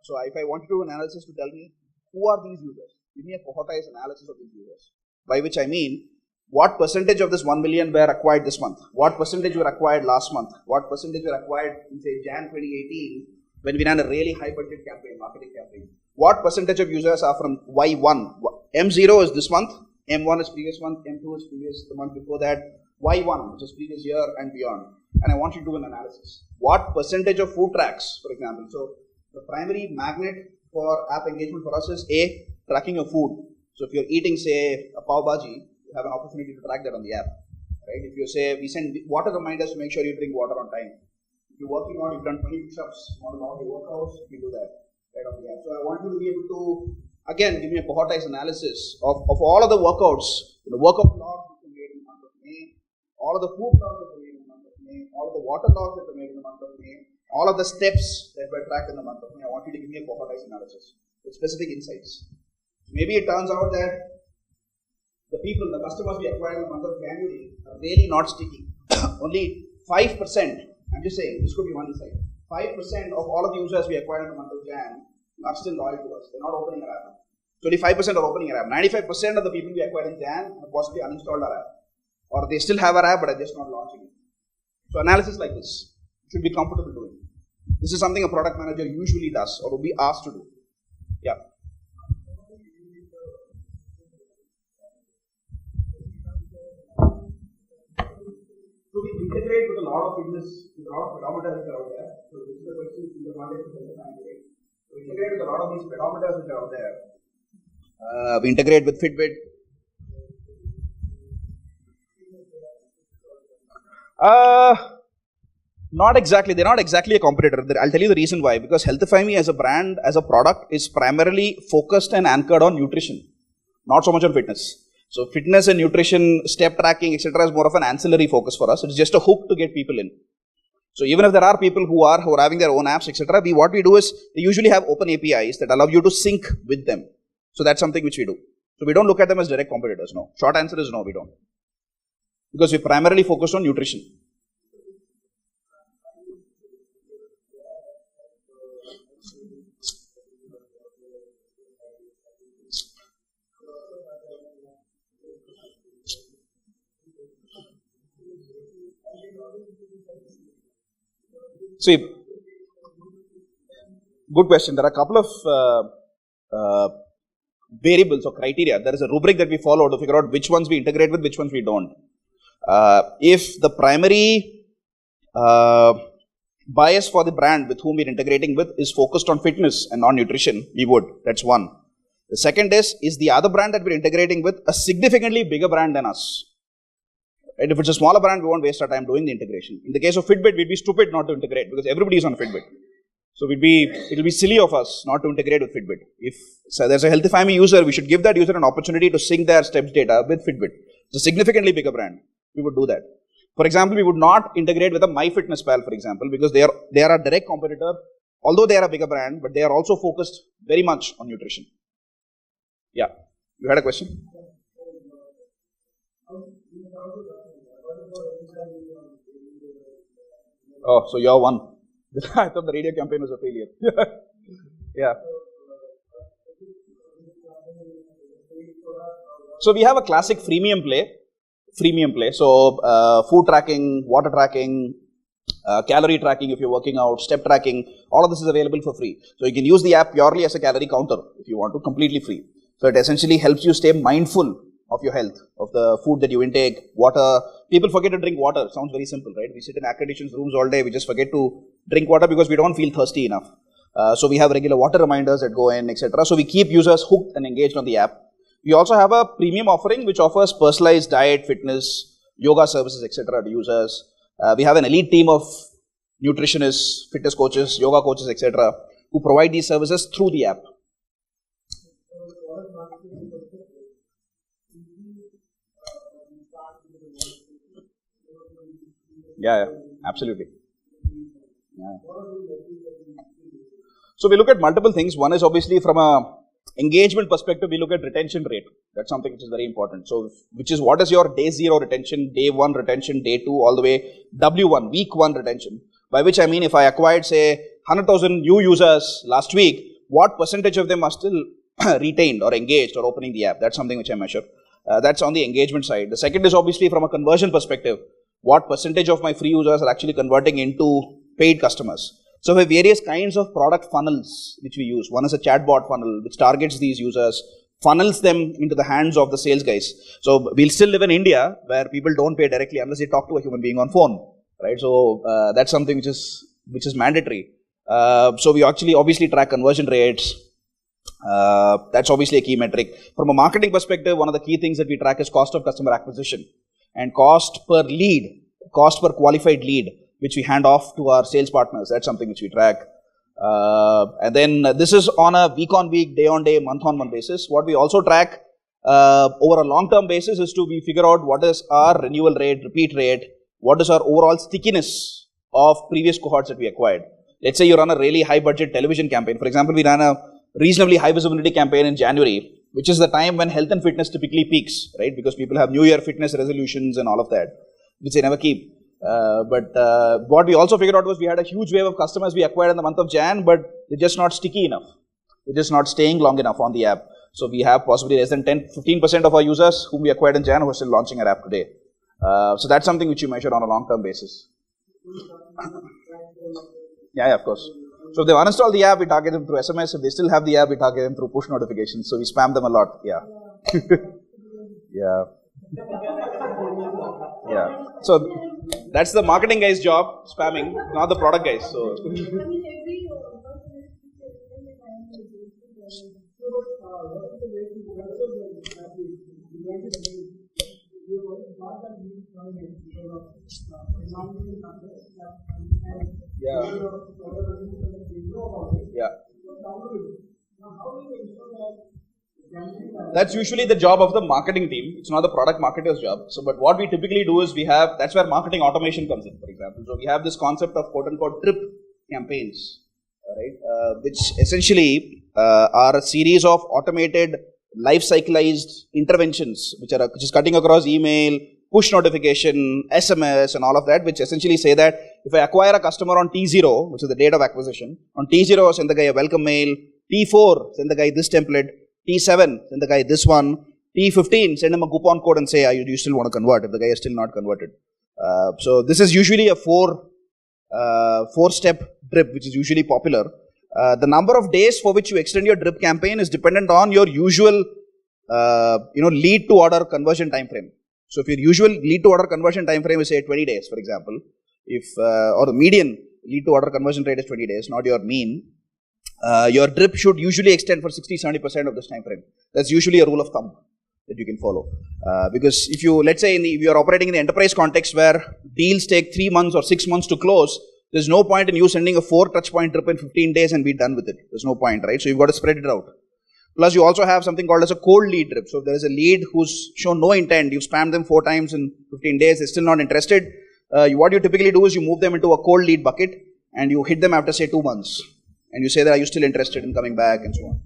So, if I want to do an analysis to tell me who are these users, give me a cohortized analysis of these users. By which I mean, what percentage of this 1 million were acquired this month? What percentage were acquired last month? What percentage were acquired in, say, Jan 2018 when we ran a really high budget campaign, marketing campaign? What percentage of users are from Y1? M0 is this month, M1 is previous month, M2 is previous the month before that, Y1, which is previous year and beyond. And I want you to do an analysis. What percentage of food tracks, for example? So the primary magnet for app engagement for us is A, tracking your food. So if you're eating, say, a pav bhaji, you have an opportunity to track that on the app. Right? If you say, we send water reminders to make sure you drink water on time. If you're working on, you've done 20 push-ups, you want to log your workouts, you do that right on the app. So I want you to be able to, again, give me a cohortized analysis of all of the workouts, the workout logs that were made in the month of May, all of the food logs that were made in the month of May, all of the water logs that were made in the month of May, all of the steps that were tracked in the month of May. I want you to give me a cohortized analysis with specific insights. Maybe it turns out that the people, the customers we acquired in the month of January are really not sticky. Only 5%, I'm just saying, this could be one insight. 5% of all of the users we acquired in the month of Jan are still loyal to us. They're not opening our app. So only 5% are opening our app. 95% of the people we acquired in Jan have possibly uninstalled our app. Or they still have our app but are just not launching it. So analysis like this, you should be comfortable doing. This is something a product manager usually does or will be asked to do. Yeah. So we integrate with a lot of fitness, with a lot of pedometers which are out there. So this is the question in the context of health. We integrate with a lot of these pedometers which are out there. We integrate with Fitbit. Not exactly. They're not exactly a competitor. I'll tell you the reason why. Because HealthifyMe as a brand, as a product, is primarily focused and anchored on nutrition, not so much on fitness. So fitness and nutrition, step tracking, etc. is more of an ancillary focus for us. It's just a hook to get people in. So even if there are people who are having their own apps, etc., what we do is they usually have open APIs that allow you to sync with them. So that's something which we do. So we don't look at them as direct competitors. No. Short answer is no, we don't. Because we primarily focus on nutrition. See, good question. There are a couple of variables or criteria. There is a rubric that we follow to figure out which ones we integrate with, which ones we don't. If the primary bias for the brand with whom we are integrating with is focused on fitness and not nutrition, we would. That's one. The second is the other brand that we are integrating with a significantly bigger brand than us? Right? If it's a smaller brand, we won't waste our time doing the integration. In the case of Fitbit, we'd be stupid not to integrate because everybody is on Fitbit. So it'll be silly of us not to integrate with Fitbit. If there's a HealthifyMe user, we should give that user an opportunity to sync their steps data with Fitbit. It's a significantly bigger brand. We would do that. For example, we would not integrate with a MyFitnessPal, for example, because they are a direct competitor. Although they are a bigger brand, but they are also focused very much on nutrition. Yeah. You had a question? Oh, so you're one. I thought the radio campaign was a failure. Yeah. So we have a classic freemium play. So food tracking, water tracking, calorie tracking if you're working out, step tracking, all of this is available for free. So you can use the app purely as a calorie counter if you want to, completely free. So it essentially helps you stay mindful of your health, of the food that you intake, water. People forget to drink water. Sounds very simple, right? We sit in academicians' rooms all day. We just forget to drink water because we don't feel thirsty enough. So we have regular water reminders that go in, etc. So we keep users hooked and engaged on the app. We also have a premium offering which offers personalized diet, fitness, yoga services, etc. to users. We have an elite team of nutritionists, fitness coaches, yoga coaches, etc. who provide these services through the app. Yeah, absolutely. Yeah. So we look at multiple things. One is obviously from a engagement perspective, we look at retention rate. That's something which is very important. So, which is what is your day 0 retention, day 1 retention, day 2, all the way W1, week 1 retention. By which I mean, if I acquired, say, 100,000 new users last week, what percentage of them are still retained or engaged or opening the app? That's something which I measure. That's on the engagement side. The second is obviously from a conversion perspective. What percentage of my free users are actually converting into paid customers? So we have various kinds of product funnels which we use. One is a chatbot funnel which targets these users, funnels them into the hands of the sales guys. So we'll still live in India where people don't pay directly unless they talk to a human being on phone, right? So that's something which is mandatory. So we actually obviously track conversion rates. That's obviously a key metric. From a marketing perspective, one of the key things that we track is cost of customer acquisition and cost per lead, cost per qualified lead, which we hand off to our sales partners. That's something which we track. And then this is on a week-on-week, day-on-day, month-on-month basis. What we also track over a long-term basis is we figure out what is our renewal rate, repeat rate, what is our overall stickiness of previous cohorts that we acquired. Let's say you run a really high-budget television campaign. For example, we ran a reasonably high-visibility campaign in January, which is the time when health and fitness typically peaks, right? Because people have New Year fitness resolutions and all of that, which they never keep. But what we also figured out was we had a huge wave of customers we acquired in the month of Jan, but they're just not sticky enough. They're just not staying long enough on the app. So we have possibly less than 10-15% of our users whom we acquired in Jan who are still launching our app today. So that's something which you measure on a long-term basis. Yeah, of course. So if they uninstall the app, we target them through SMS. If they still have the app, we target them through push notifications. So we spam them a lot. Yeah. Yeah. Yeah. So that's the marketing guy's job, spamming, not the product guys. So. Yeah. Yeah. That's usually the job of the marketing team. It's not the product marketer's job. So, but what we typically do is that's where marketing automation comes in, for example. So, we have this concept of quote unquote drip campaigns, right? Which essentially are a series of automated life cycleized interventions, which is cutting across email, push notification, SMS, and all of that, which essentially say that if I acquire a customer on T0, which is the date of acquisition, on T0, send the guy a welcome mail, T4, send the guy this template, T7, send the guy this one, T15, send him a coupon code and say, do you still want to convert if the guy is still not converted. So this is usually a four-step drip, which is usually popular. The number of days for which you extend your drip campaign is dependent on your usual, lead to order conversion time frame. So if your usual lead to order conversion time frame is say 20 days, for example, or the median lead to order conversion rate is 20 days, not your mean, your drip should usually extend for 60-70% of this time frame. That's usually a rule of thumb that you can follow. Because if you, let's say if you are operating in the enterprise context where deals take 3 months or 6 months to close, there's no point in you sending a 4 touch point drip in 15 days and be done with it. There's no point, right? So you've got to spread it out. Plus, you also have something called as a cold lead drip. So if there is a lead who's shown no intent, you've spammed them 4 times in 15 days, they're still not interested. What you typically do is you move them into a cold lead bucket and you hit them after say 2 months. And you say that, are you still interested in coming back and so on.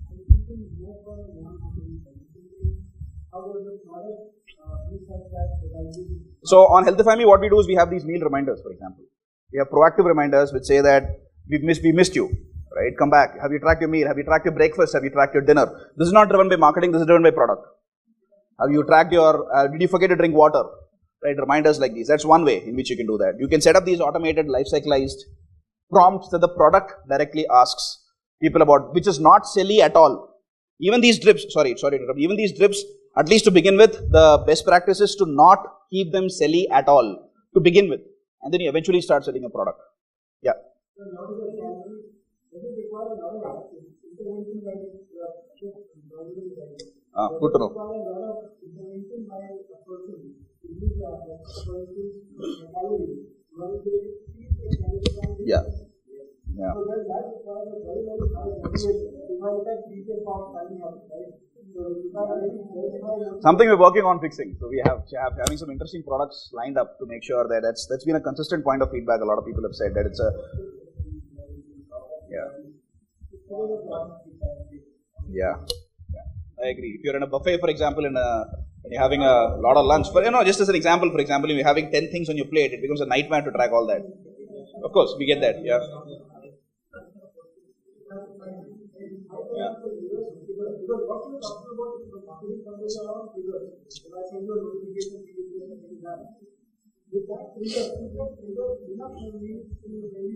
So on HealthifyMe, what we do is we have these meal reminders, for example. We have proactive reminders which say that we missed you. Right? Come back. Have you tracked your meal? Have you tracked your breakfast? Have you tracked your dinner? This is not driven by marketing. This is driven by product. Have you tracked did you forget to drink water? Right? Reminders like these. That's one way in which you can do that. You can set up these automated life cycleized prompts that the product directly asks people about, which is not silly at all. Even these drips, even these drips, at least to begin with, the best practice is to not keep them silly at all to begin with. And then you eventually start selling a product. Yeah. Good to know. Yeah. Yeah. Something we're working on fixing. So we have having some interesting products lined up to make sure that that's been a consistent point of feedback. A lot of people have said that it's a Yeah. I agree. If you're in a buffet, for example, and you're having a lot of lunch, but just as an example, for example, if you're having 10 things on your plate, it becomes a nightmare to track all that. Of course, we get that. Yeah.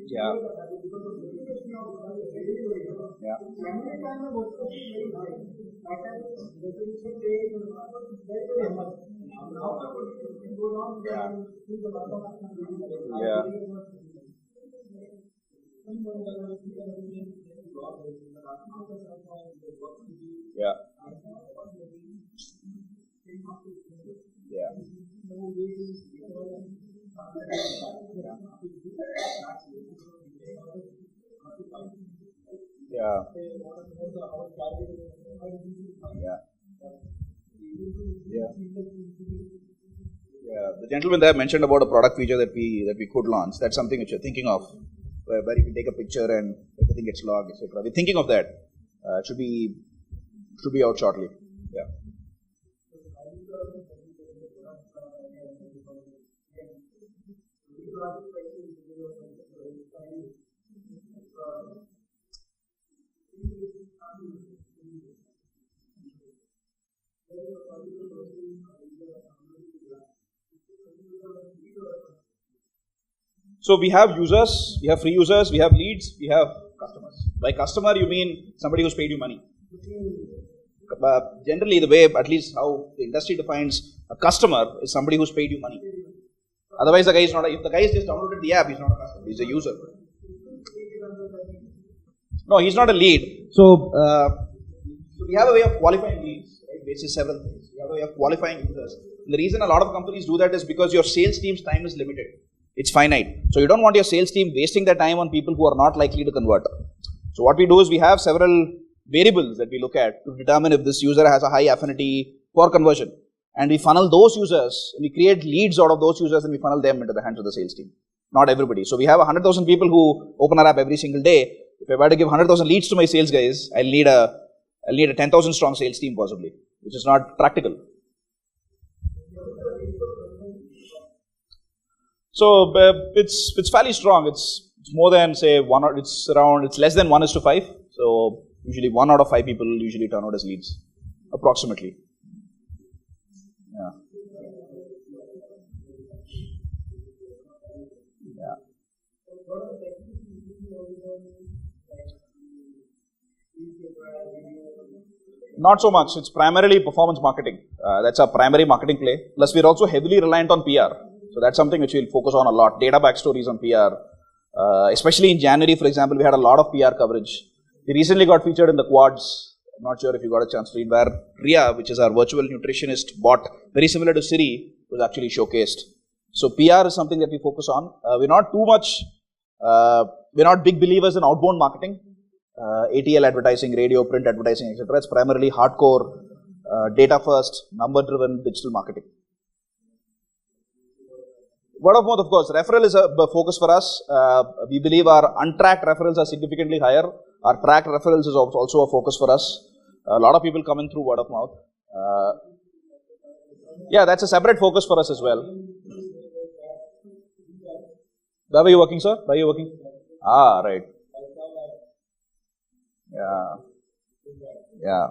Yeah. Yeah. Yeah. Yeah. Yeah. Yeah. Yeah. Yeah. Yeah. The gentleman there mentioned about a product feature that we could launch. That's something which you're thinking of, where you can take a picture and everything gets logged, etc. We're thinking of that. Should be out shortly. Yeah. So we have users, we have free users, we have leads, we have customers. By customer, you mean somebody who's paid you money. Generally, the way, at least how the industry defines a customer, is somebody who's paid you money. Otherwise, the guy is not. If the guy has just downloaded the app, he's not a customer. He's a user. No, he's not a lead. So we have a way of qualifying leads, right? Basis several things. We have a way of qualifying users. And the reason a lot of companies do that is because your sales team's time is limited. It's finite. So you don't want your sales team wasting their time on people who are not likely to convert. So what we do is we have several variables that we look at to determine if this user has a high affinity for conversion. And we funnel those users, and we create leads out of those users, and we funnel them into the hands of the sales team. Not everybody. So we have 100,000 people who open our app every single day. If I were to give 100,000 leads to my sales guys, I'll need a 10,000 strong sales team possibly, which is not practical. So it's fairly strong. It's more than say it's less than 1:5. So usually 1 out of 5 people usually turn out as leads, approximately. Yeah. Yeah. Not so much. It's primarily performance marketing. That's our primary marketing play. Plus, we're also heavily reliant on PR. So that's something which we'll focus on a lot. Data backstories on PR. Especially in January, for example, we had a lot of PR coverage. We recently got featured in the quads. I'm not sure if you got a chance to read, where Ria, which is our virtual nutritionist bot, very similar to Siri, was actually showcased. So PR is something that we focus on. We're not big believers in outbound marketing. ATL advertising, radio, print advertising, etc. It's primarily hardcore, data first, number driven digital marketing. Word of mouth, of course. Referral is a focus for us. We believe our untracked referrals are significantly higher. Our tracked referrals is also a focus for us. A lot of people come in through word of mouth. Yeah, that's a separate focus for us as well. Where are you working, sir? Where are you working? Ah, right. Yeah.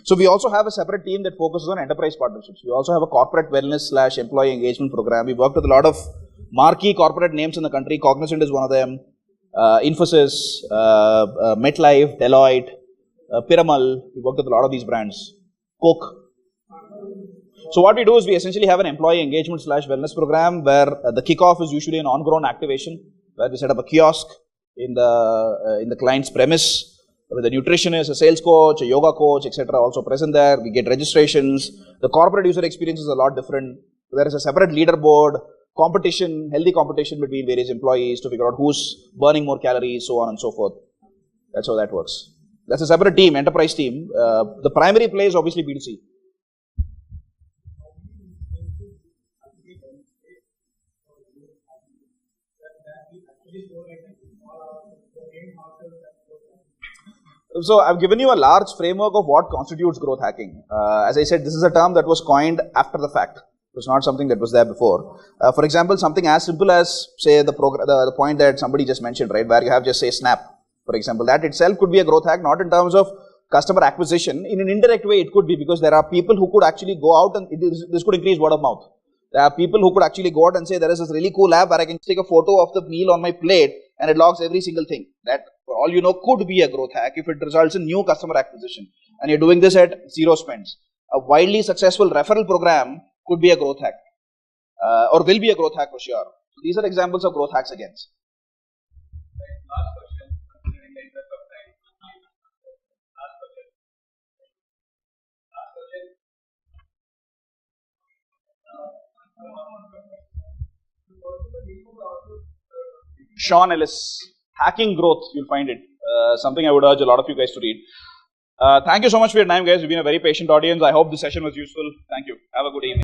So we also have a separate team that focuses on enterprise partnerships. We also have a corporate wellness / employee engagement program. We worked with a lot of marquee corporate names in the country. Cognizant is one of them. Infosys, MetLife, Deloitte, Piramal. We worked with a lot of these brands. Coke. So what we do is we essentially have an employee engagement / wellness program where the kickoff is usually an on-ground activation where we set up a kiosk in the client's premise with a nutritionist, a sales coach, a yoga coach, etc. also present there. We get registrations. The corporate user experience is a lot different. There is a separate leaderboard, competition, healthy competition between various employees to figure out who's burning more calories, so on and so forth. That's how that works. That's a separate team, enterprise team. The primary play is obviously B2C. So I've given you a large framework of what constitutes growth hacking. As I said, this is a term that was coined after the fact. It was not something that was there before. For example, something as simple as, say, the point that somebody just mentioned, right, where you have just say Snap, for example, that itself could be a growth hack, not in terms of customer acquisition. In an indirect way, it could be because there are people who could actually go out and this could increase word of mouth. There are people who could actually go out and say, there is this really cool app where I can take a photo of the meal on my plate and it logs every single thing. That, for all you know, could be a growth hack if it results in new customer acquisition. And you're doing this at zero spends. A widely successful referral program could be a growth hack. Or will be a growth hack for sure. So these are examples of growth hacks again. Sean Ellis, Hacking Growth, you'll find it. Something I would urge a lot of you guys to read. Thank you so much for your time, guys. You've been a very patient audience. I hope this session was useful. Thank you. Have a good evening.